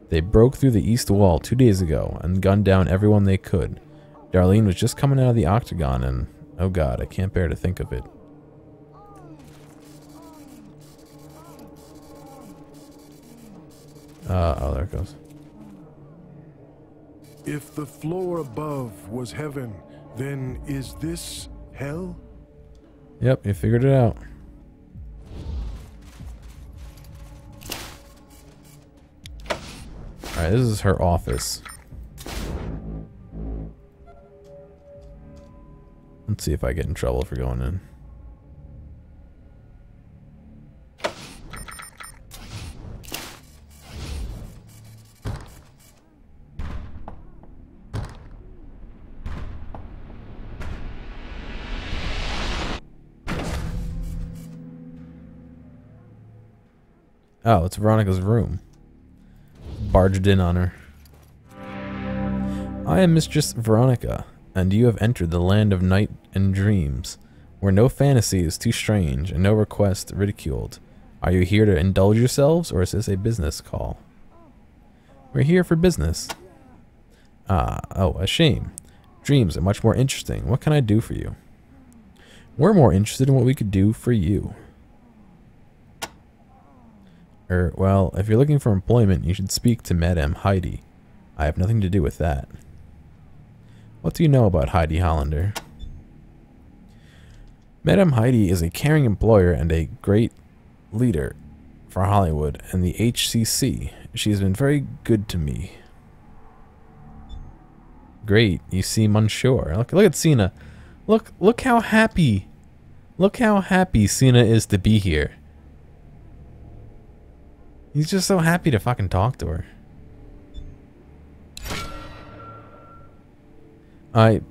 They broke through the east wall 2 days ago and gunned down everyone they could. Darlene was just coming out of the octagon and, oh god, I can't bear to think of it. Oh, there it goes. If the floor above was heaven, then is this hell? Yep, you figured it out. Alright, this is her office. Let's see if I get in trouble for going in. Oh, it's Veronica's room. Barged in on her. I am Mistress Veronica, and you have entered the land of night and dreams, where no fantasy is too strange and no request ridiculed. Are you here to indulge yourselves, or is this a business call? We're here for business. Ah, oh, a shame. Dreams are much more interesting. What can I do for you? We're more interested in what we could do for you. Well, if you're looking for employment, you should speak to Madame Heidi. I have nothing to do with that. What do you know about Heidi Hollander? Madame Heidi is a caring employer and a great leader for Hollywood and the HCC. She has been very good to me. Great, you seem unsure. Look at Cena. Look how happy. Look how happy Cena is to be here. He's just so happy to fucking talk to her.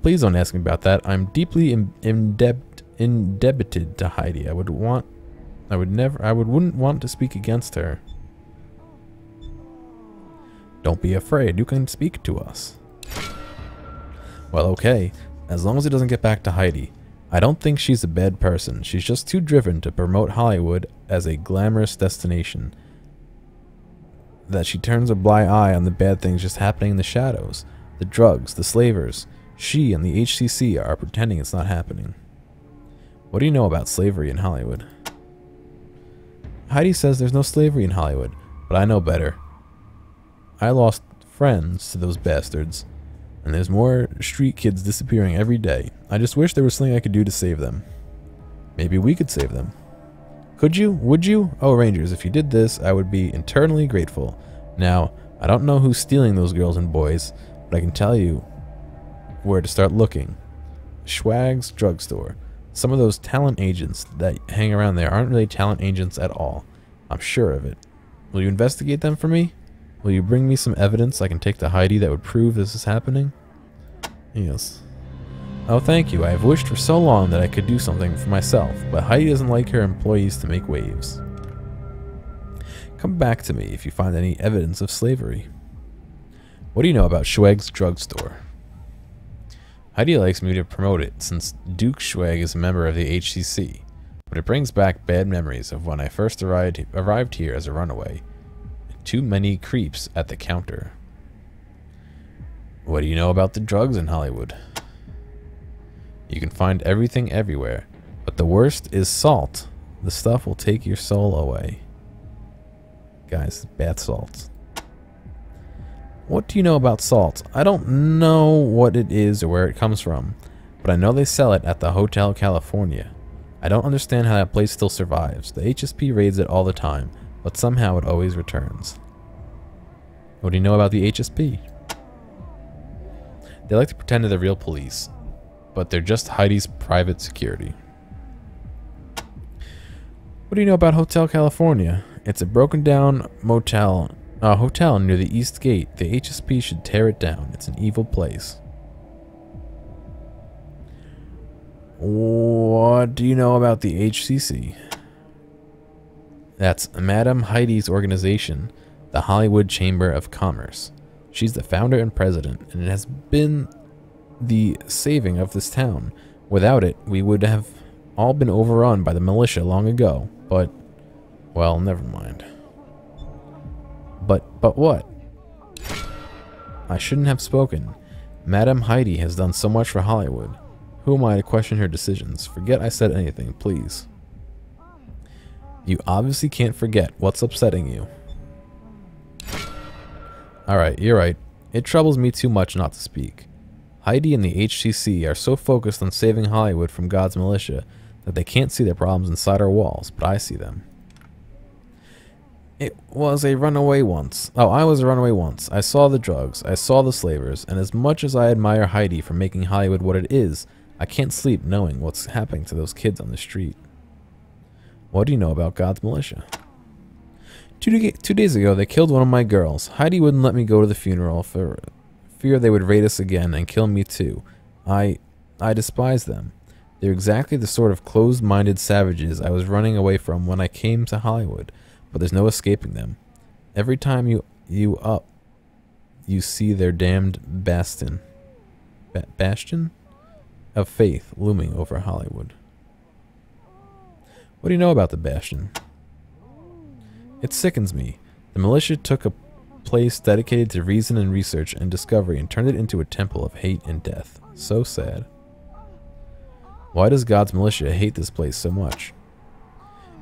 Please don't ask me about that. I'm deeply indebted to Heidi. I wouldn't want to speak against her. Don't be afraid. You can speak to us. Well, okay. As long as it doesn't get back to Heidi. I don't think she's a bad person. She's just too driven to promote Hollywood as a glamorous destination. That she turns a blind eye on the bad things just happening in the shadows. The drugs, the slavers. She and the HCC are pretending it's not happening. What do you know about slavery in Hollywood? Heidi says there's no slavery in Hollywood, but I know better. I lost friends to those bastards, and there's more street kids disappearing every day. I just wish there was something I could do to save them. Maybe we could save them. Could you? Would you? Oh, Rangers, if you did this, I would be eternally grateful. Now, I don't know who's stealing those girls and boys, but I can tell you where to start looking. Schwag's drugstore. Some of those talent agents that hang around there aren't really talent agents at all. I'm sure of it. Will you investigate them for me? Will you bring me some evidence I can take to Heidi that would prove this is happening? Yes. Oh, thank you. I have wished for so long that I could do something for myself, but Heidi doesn't like her employees to make waves. Come back to me if you find any evidence of slavery. What do you know about Schwag's drugstore? Heidi likes me to promote it since Duke Schwag is a member of the HCC, but it brings back bad memories of when I first arrived here as a runaway. Too many creeps at the counter. What do you know about the drugs in Hollywood? You can find everything everywhere, but the worst is salt. The stuff will take your soul away. Guys, bath salts. What do you know about salt? I don't know what it is or where it comes from, but I know they sell it at the Hotel California. I don't understand how that place still survives. The HSP raids it all the time, but somehow it always returns. What do you know about the HSP? They like to pretend they're the real police, but they're just Heidi's private security. What do you know about Hotel California? It's a broken down hotel near the East Gate. The HSP should tear it down. It's an evil place. What do you know about the HCC? That's Madame Heidi's organization, the Hollywood Chamber of Commerce. She's the founder and president, and it has been the saving of this town. Without it, we would have all been overrun by the militia long ago, but, well, never mind. But what? I shouldn't have spoken. Madame Heidi has done so much for Hollywood. Who am I to question her decisions? Forget I said anything, please. You obviously can't forget what's upsetting you. Alright, you're right. It troubles me too much not to speak. Heidi and the HCC are so focused on saving Hollywood from God's militia that they can't see their problems inside our walls, but I see them. It was a runaway once. Oh, I was a runaway once. I saw the drugs, I saw the slavers, and as much as I admire Heidi for making Hollywood what it is, I can't sleep knowing what's happening to those kids on the street. What do you know about God's militia? 2 days ago, they killed one of my girls. Heidi wouldn't let me go to the funeral for fear they would raid us again and kill me too. I despise them. They're exactly the sort of closed-minded savages I was running away from when I came to Hollywood, but there's no escaping them. Every time you see their damned bastion of faith looming over Hollywood. What do you know about the bastion? It sickens me. The militia took a place dedicated to reason and research and discovery and turned it into a temple of hate and death. So sad. Why does God's militia hate this place so much?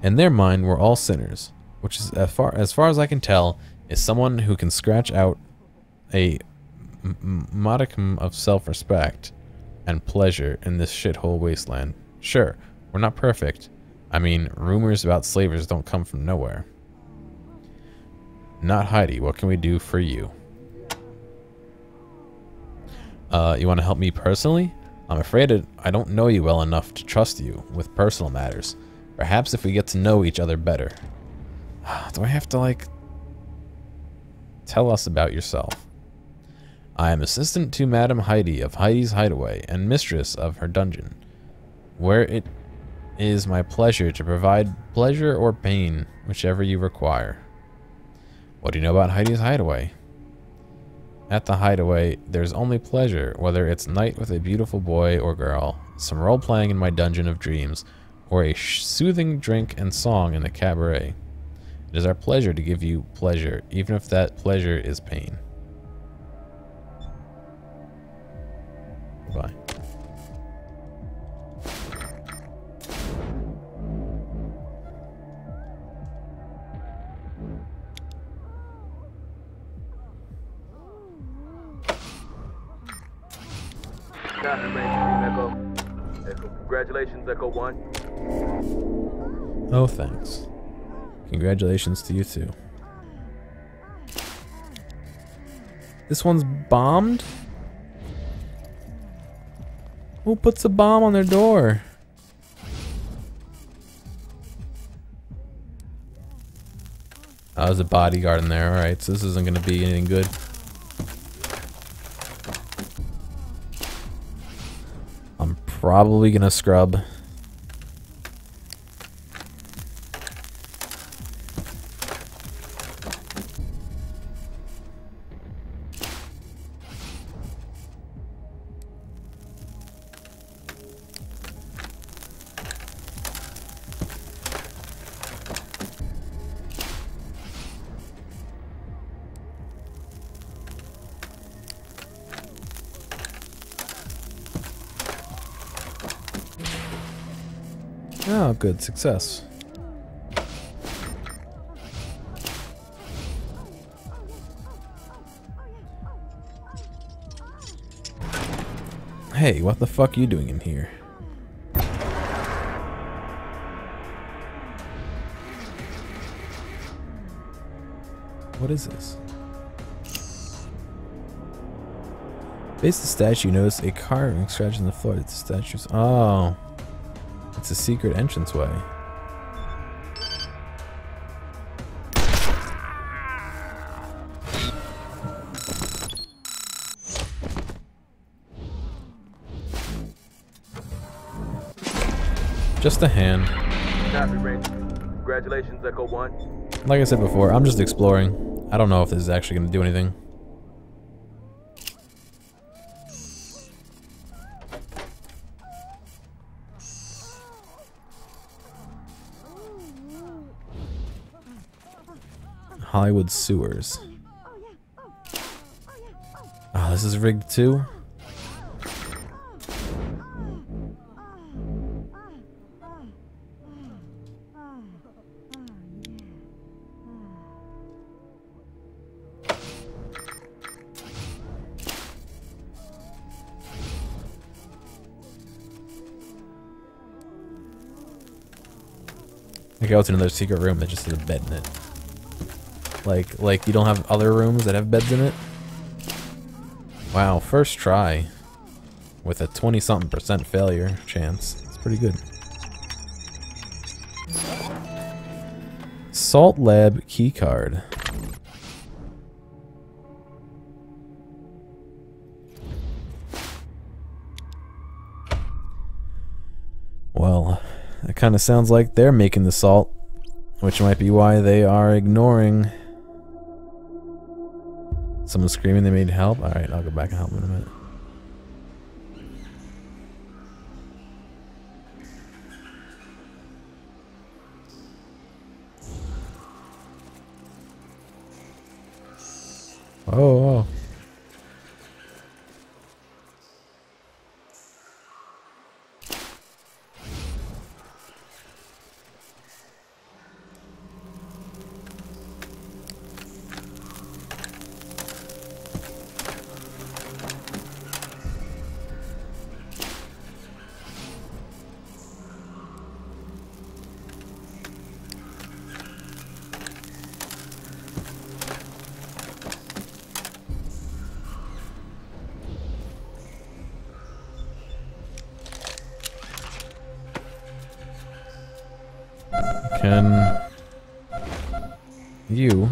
In their mind, we're all sinners, which is, as far as I can tell, is someone who can scratch out a modicum of self-respect and pleasure in this shithole wasteland. Sure, we're not perfect. I mean, rumors about slavers don't come from nowhere. Not Heidi, what can we do for you? You want to help me personally? I'm afraid I don't know you well enough to trust you with personal matters. Perhaps if we get to know each other better. Do I have to, like, Tell us about yourself. I am assistant to Madam Heidi of Heidi's Hideaway and mistress of her dungeon, where it is my pleasure to provide pleasure or pain, whichever you require. What do you know about Heidi's Hideaway? At the Hideaway, there's only pleasure, whether it's night with a beautiful boy or girl, some role-playing in my dungeon of dreams, or a soothing drink and song in a cabaret. It is our pleasure to give you pleasure, even if that pleasure is pain. Goodbye. Congratulations, Echo 1. Oh, thanks. Congratulations to you too. This one's bombed? Who puts a bomb on their door? Oh, there's a bodyguard in there. Alright, so this isn't going to be anything good. I'm probably going to scrub. Oh, good. Success. Hey, what the fuck are you doing in here? What is this? Base the statue, notice a carving scratch in the floor. It's the statue's. Oh. It's a secret entranceway. Just a hand. Congratulations, Echo 1. Like I said before, I'm just exploring. I don't know if this is actually going to do anything. Hollywood sewers. Oh, this is rigged too? I go to another secret room that just has a bed in it. Like you don't have other rooms that have beds in it? Wow, first try with a 20-something% failure chance. It's pretty good. Salt Lab keycard. Well, it kind of sounds like they're making the salt, which might be why they are ignoring. Someone's screaming they need help. Alright, I'll go back and help them in a minute. Oh. Can you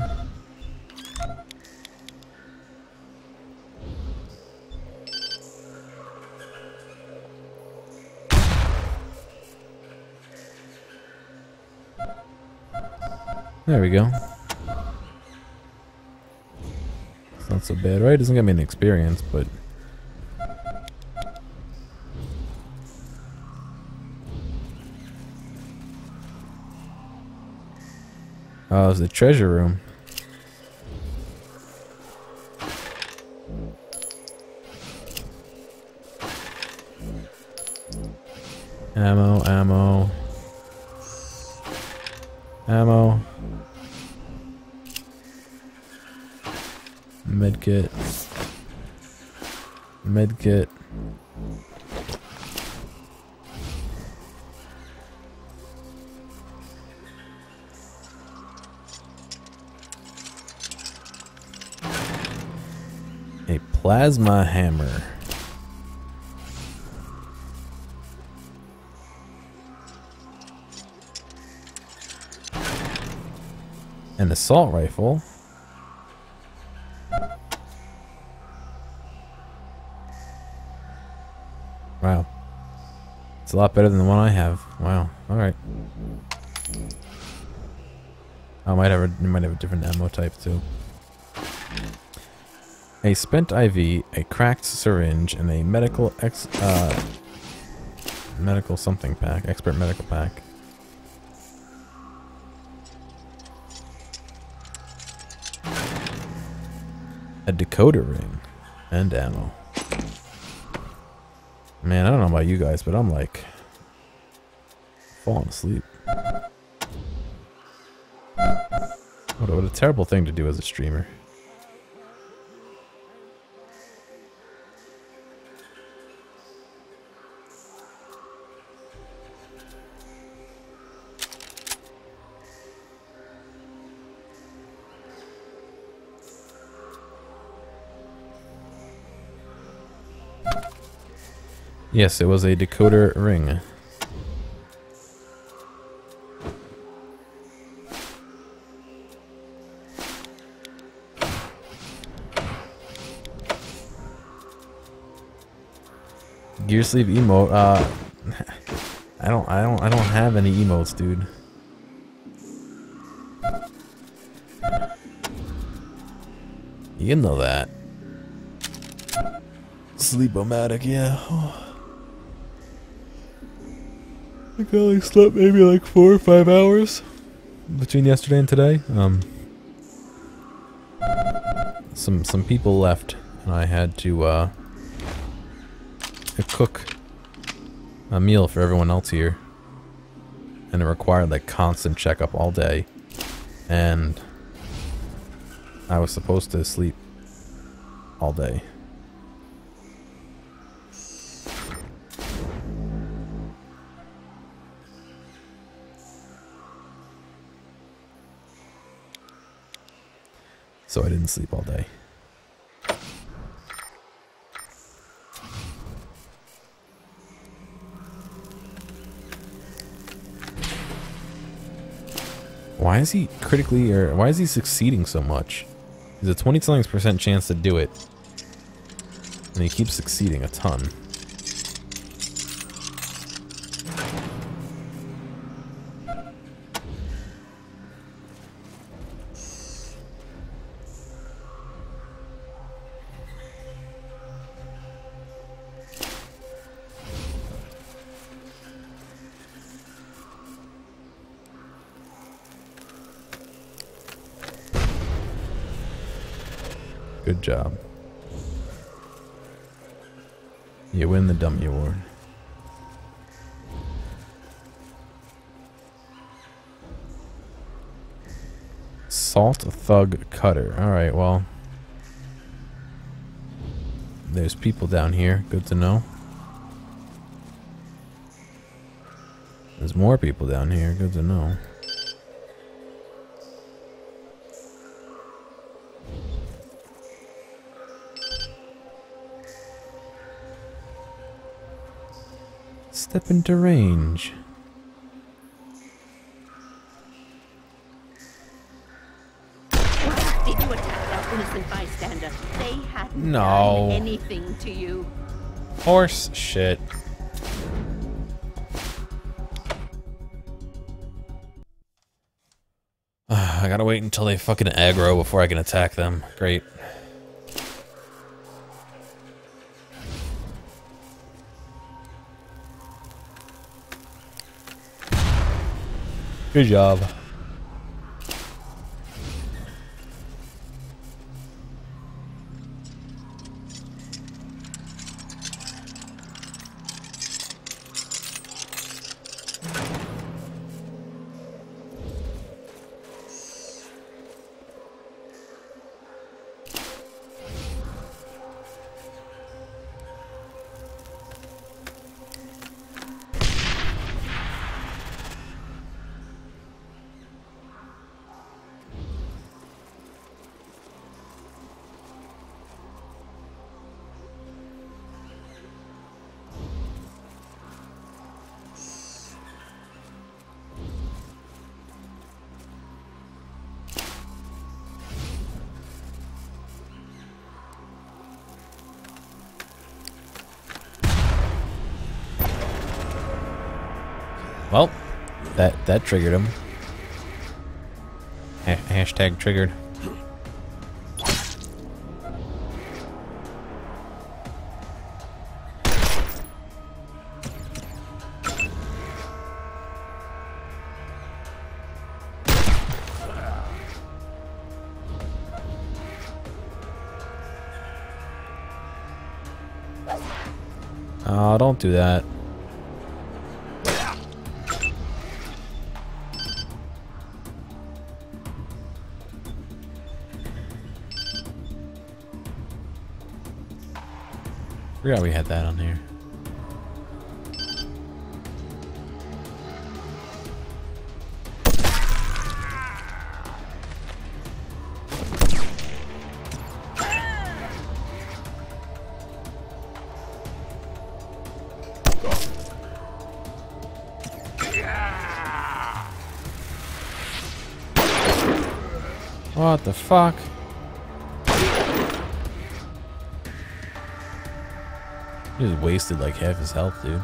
There we go. It's not so bad, right? It doesn't give me an experience, but... Oh, it's the treasure room. Ammo, ammo. Ammo. Medkit. Medkit. A plasma hammer. An assault rifle. Wow. It's a lot better than the one I have. Wow. Alright. I might have a different ammo type too. A spent IV, a cracked syringe, and a medical medical something pack. Expert medical pack. A decoder ring and ammo. Man, I don't know about you guys, but I'm like falling asleep. What a terrible thing to do as a streamer. Yes, it was a decoder ring. Gear sleeve emote. I don't have any emotes, dude. You know that. Sleepomatic, yeah. I think I only slept maybe like 4 or 5 hours between yesterday and today. Some people left, and I had to cook a meal for everyone else here, and it required like constant checkup all day, and I was supposed to sleep all day. So I didn't sleep all day. Why is he critically, or why is he succeeding so much? There's a 20-something% chance to do it, and he keeps succeeding a ton. Good job. You win the dummy award. Salt Thug Cutter. Alright, well. There's people down here. Good to know. There's more people down here. Good to know. Step into range. Why did you attack our innocent bystander? They hadn't done anything to you. Horse shit. I gotta wait until they fucking aggro before I can attack them. Great. Good job. Well, that triggered him. Hashtag triggered. Oh, don't do that. Forgot we had that on here. What the fuck? He just wasted like half his health, dude.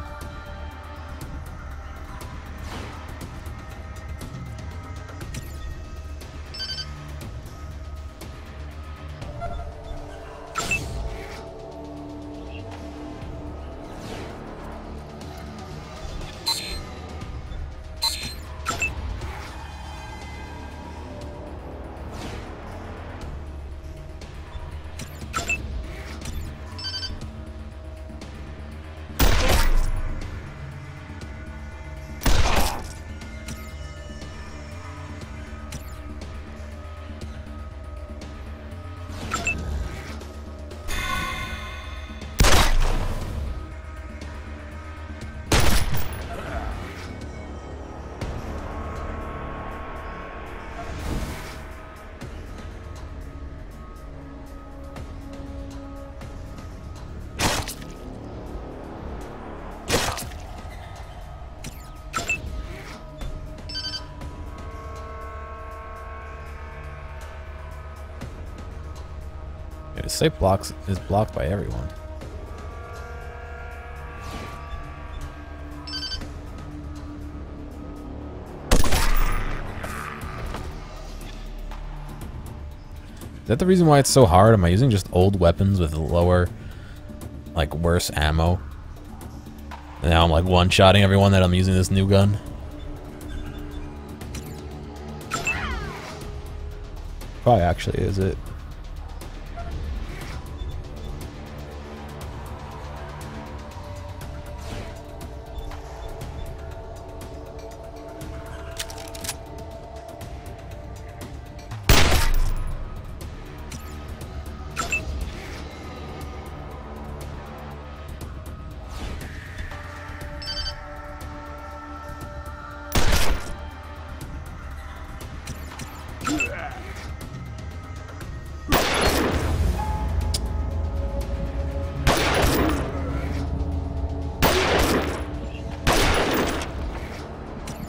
Yeah, the safe blocks is blocked by everyone. Is that the reason why it's so hard? Am I using just old weapons with lower, like, worse ammo? And now I'm like one-shotting everyone that I'm using this new gun. Probably actually is it.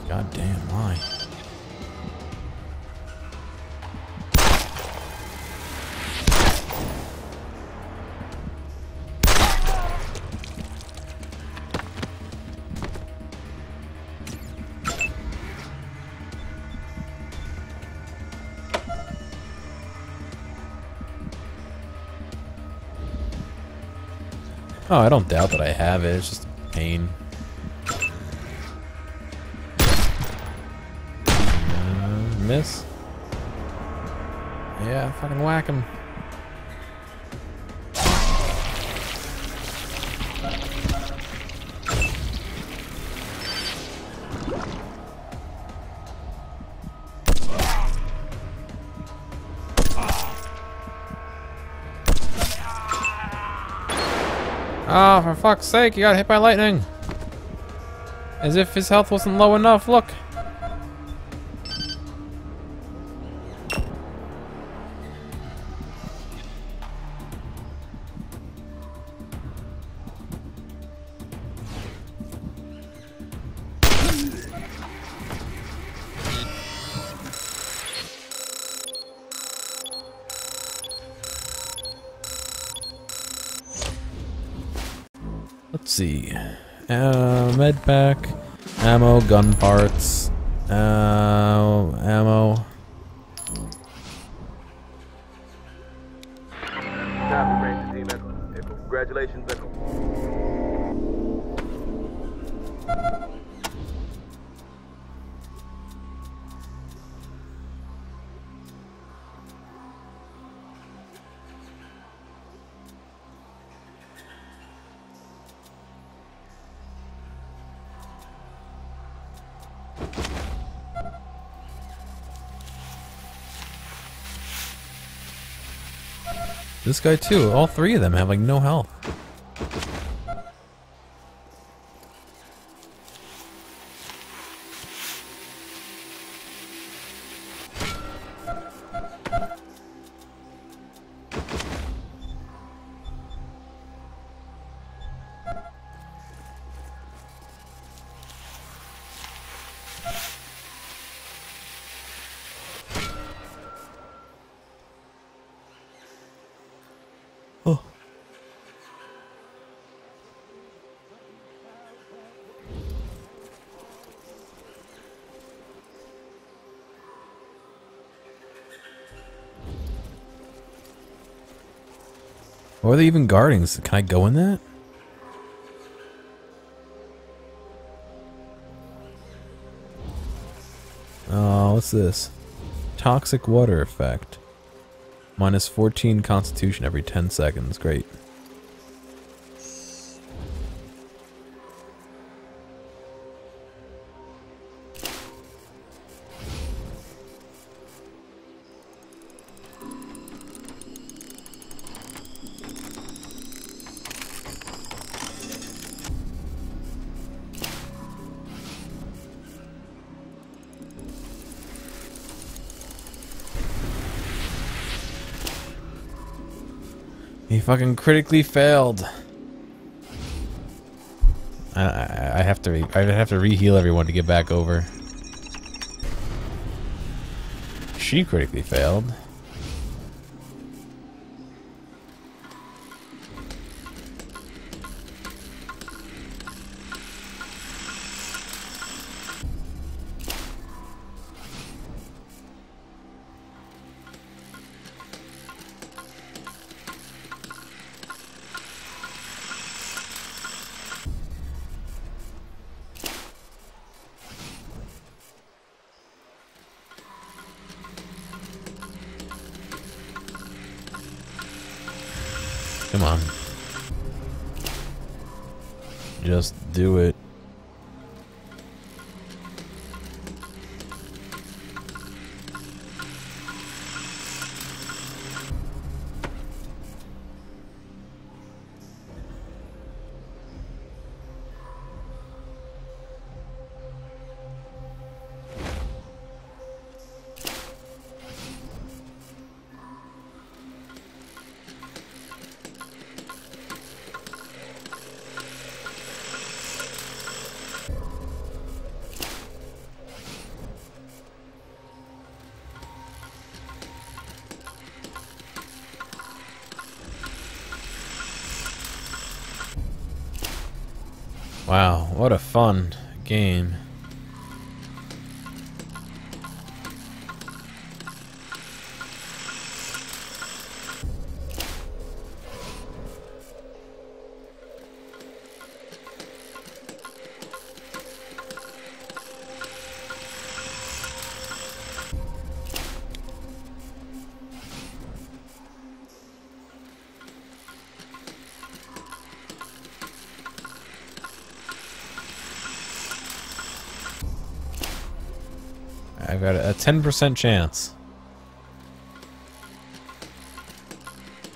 God damn, why? Oh, I don't doubt that I have it. It's just a pain. Miss. Yeah, fucking whack him. Oh, for fuck's sake, you got hit by lightning. As if his health wasn't low enough, look. Let's see. Med pack, ammo, gun parts, ammo. Copy, Ranger Team Echo. Echo. Congratulations, Echo. This guy too, all three of them have like no health. Oh. Or are they even guarding? Can I go in that? Oh, what's this? Toxic water effect. Minus 14 constitution every 10 seconds. Great. He fucking critically failed. I have to re-heal everyone to get back over. She critically failed. Come on. Just do it. Wow, what a fun game. I've got a 10% chance.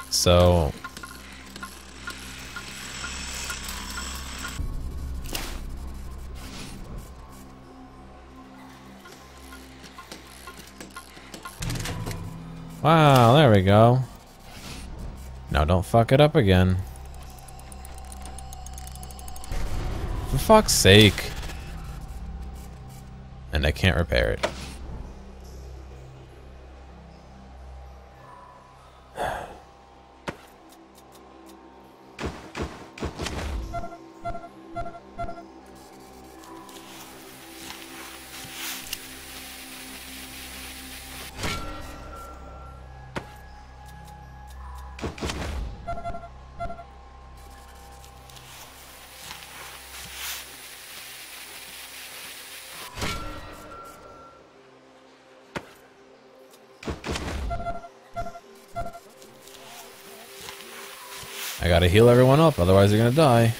So... Wow, there we go. Now don't fuck it up again. For fuck's sake. And I can't repair it. I gotta heal everyone up, otherwise they're gonna die.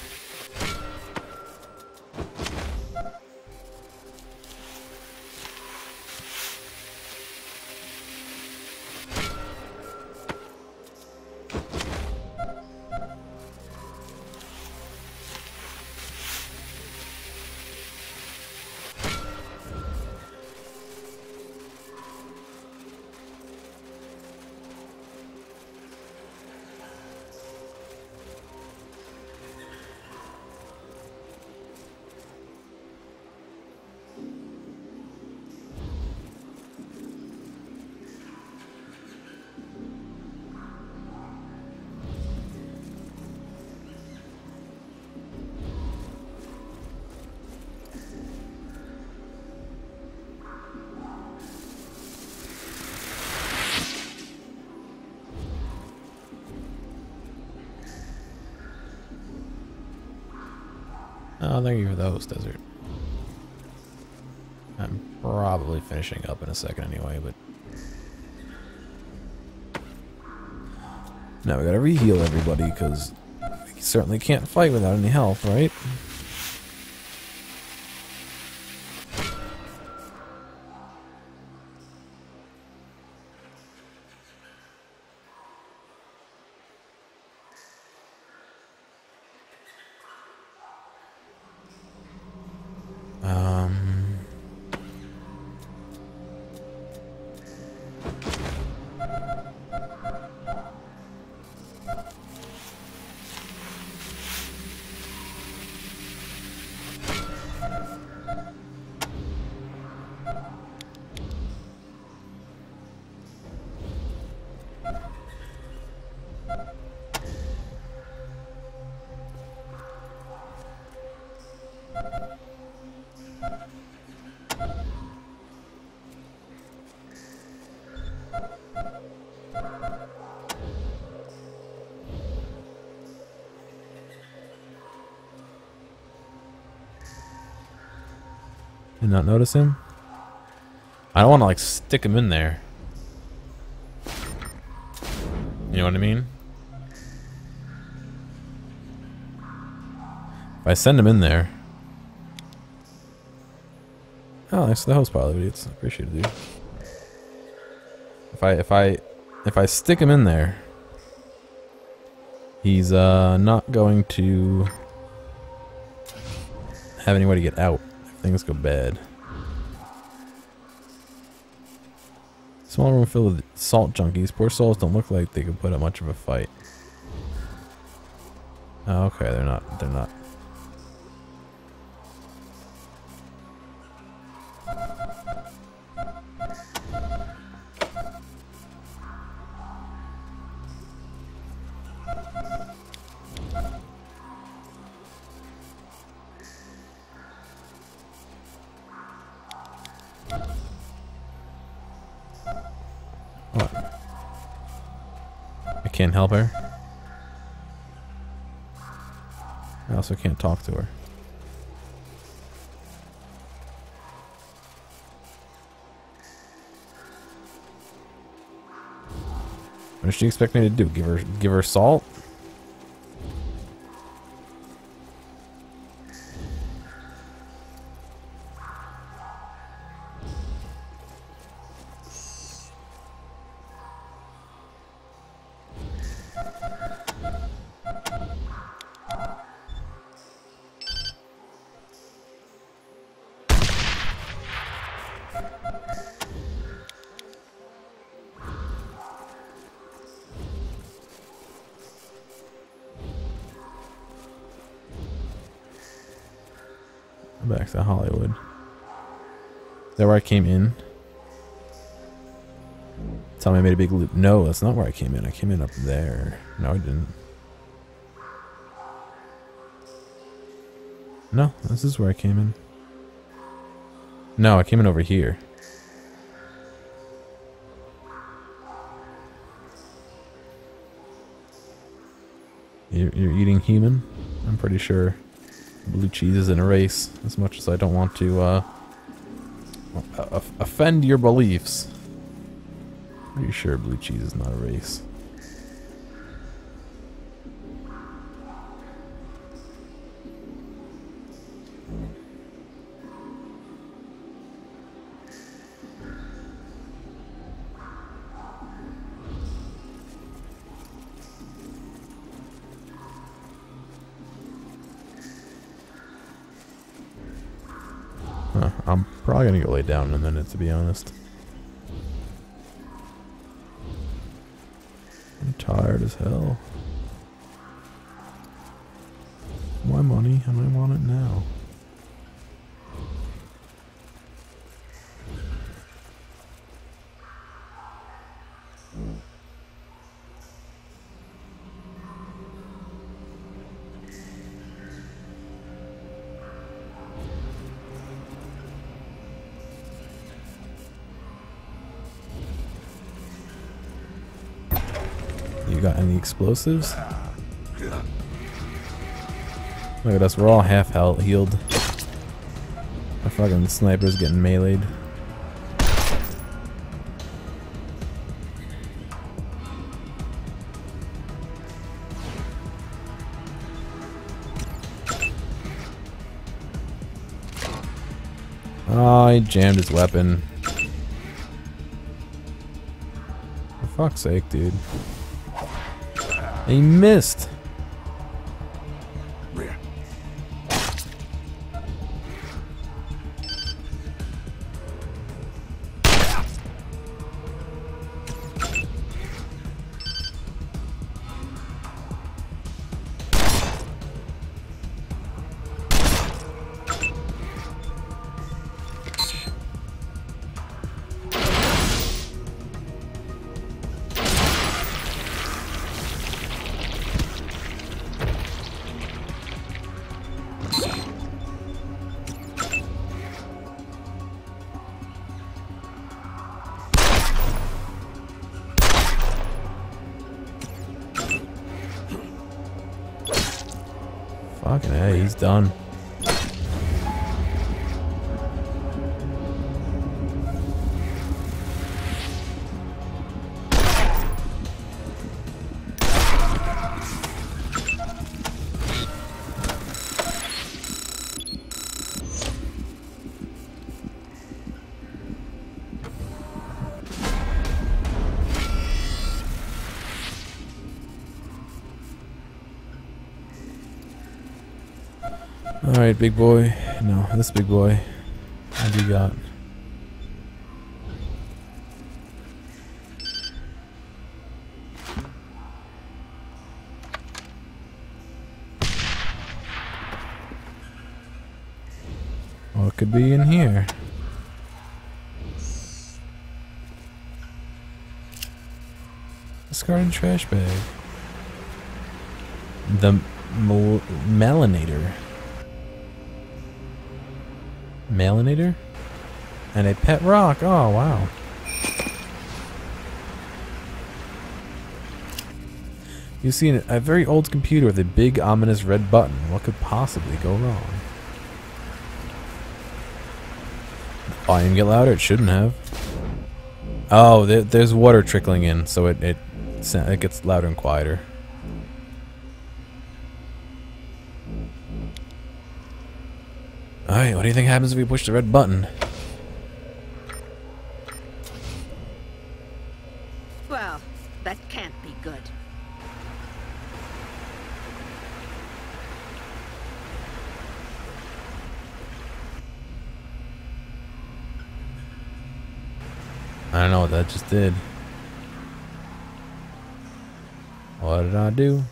Oh, thank you for those, Desert. I'm probably finishing up in a second anyway, but... Now we gotta re-heal everybody, because we certainly can't fight without any health, right? Did not notice him? I don't want to like stick him in there. You know what I mean? If I send him in there. Oh, thanks to the host pile of idiots. I appreciate it, dude. If I stick him in there, he's not going to have any way to get out if things go bad. Small room filled with salt junkies. Poor souls don't look like they could put up much of a fight. Oh, okay, they're not. What? I can't help her. I also can't talk to her. What does she expect me to do? Give her salt? Back to Hollywood. Is that where I came in? Tell me I made a big loop. No, that's not where I came in. I came in up there. No, I didn't. No, this is where I came in. No, I came in over here. You're eating human? I'm pretty sure blue cheese isn't a race, as much as I don't want to offend your beliefs. Pretty sure blue cheese is not a race. I'm probably gonna go lay down in a minute, to be honest. I'm tired as hell. My money, and I want it now. You got any explosives? Look at us, we're all half healed. My fucking sniper's getting meleeed. Oh, he jammed his weapon. For fuck's sake, dude. He missed. Fucking hey, he's done. Alright, big boy. No, this big boy. What do you got? What could be in here? Discarded trash bag. The Melanator. Melanator? And a pet rock. Oh, wow. You see a very old computer with a big ominous red button. What could possibly go wrong? Volume get louder? It shouldn't have. Oh, there's water trickling in, so it gets louder and quieter. Alright, what do you think happens if we push the red button? Well, that can't be good. I don't know what that just did. What did I do?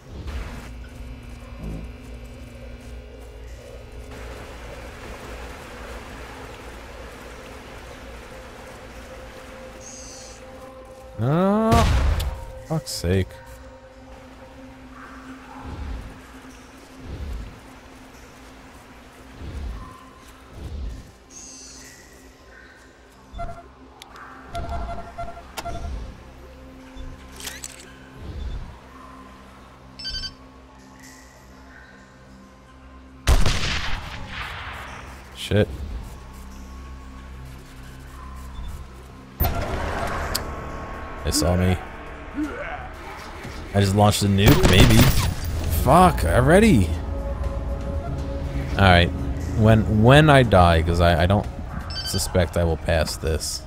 No, fuck's sake. Shit. They saw me. I just launched a nuke, maybe. Fuck, already. Alright. When I die, because I don't suspect I will pass this.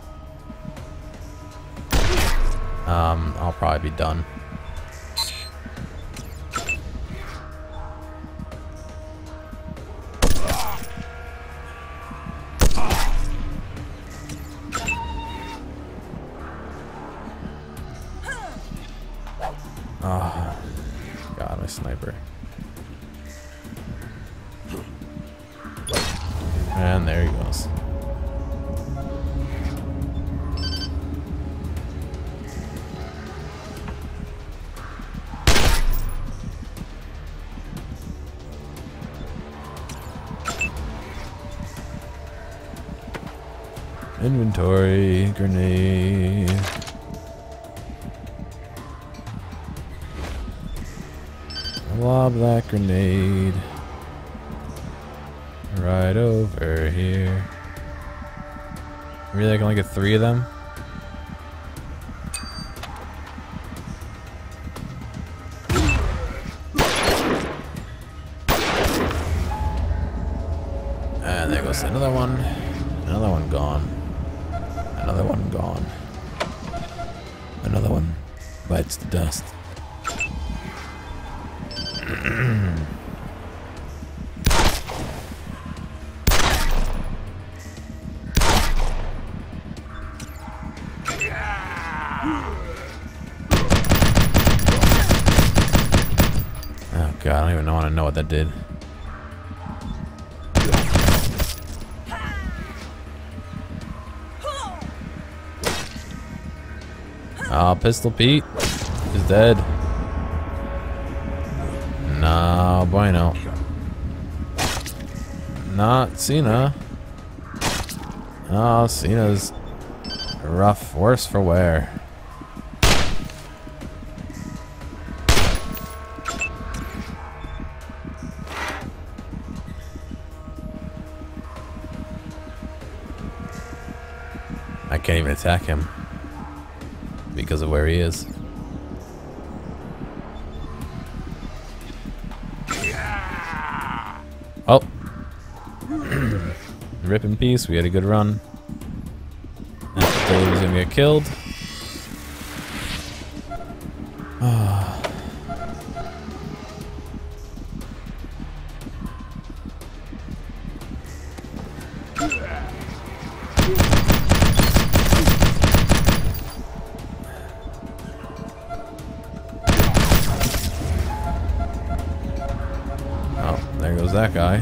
I'll probably be done. Oh, God, my sniper. And there he goes. Inventory, grenade. Lob that grenade right over here. Really, I can only get 3 of them? And there goes another one. Another one gone. Another one gone. Another one bites the dust. Oh God, I don't even want to know what that did. Ah, Pistol Pete is dead. No, bueno. Not Cena. Oh, Cena's rough, worse for wear. I can't even attack him because of where he is. Oh. Rip in peace, we had a good run. Dave's gonna get killed. Oh, there goes that guy.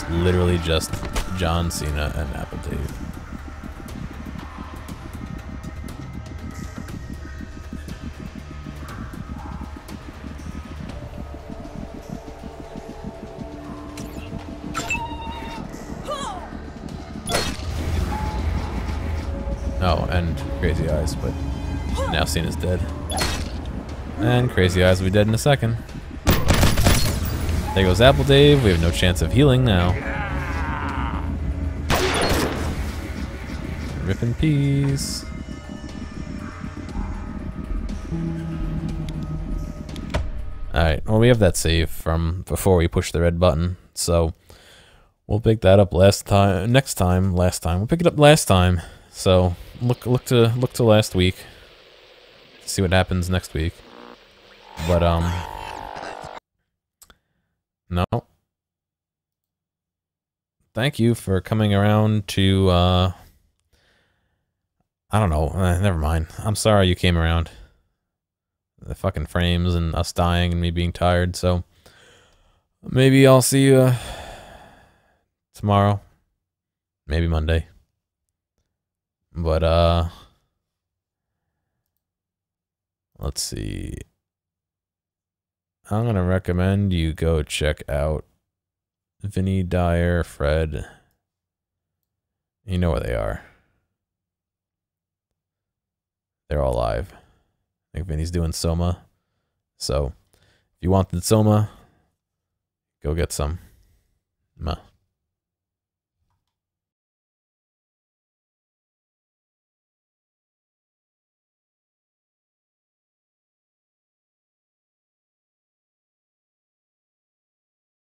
Literally just John Cena and Apple Dave. Oh, and Crazy Eyes, but now Cena's dead. And Crazy Eyes will be dead in a second. There goes Apple Dave. We have no chance of healing now. Rip in peace. Alright, well we have that save from before we push the red button, so we'll pick that up last time. We'll pick it up last time. So look to last week. See what happens next week. But no. thank you for coming around to, I don't know, never mind. I'm sorry you came around. The fucking frames and us dying and me being tired, so maybe I'll see you tomorrow. Maybe Monday. But, let's see. I'm gonna recommend you go check out Vinny, Dyer, Fred. You know where they are. They're all live. I think Vinny's doing Soma. So, if you want the Soma, go get some. Mwah.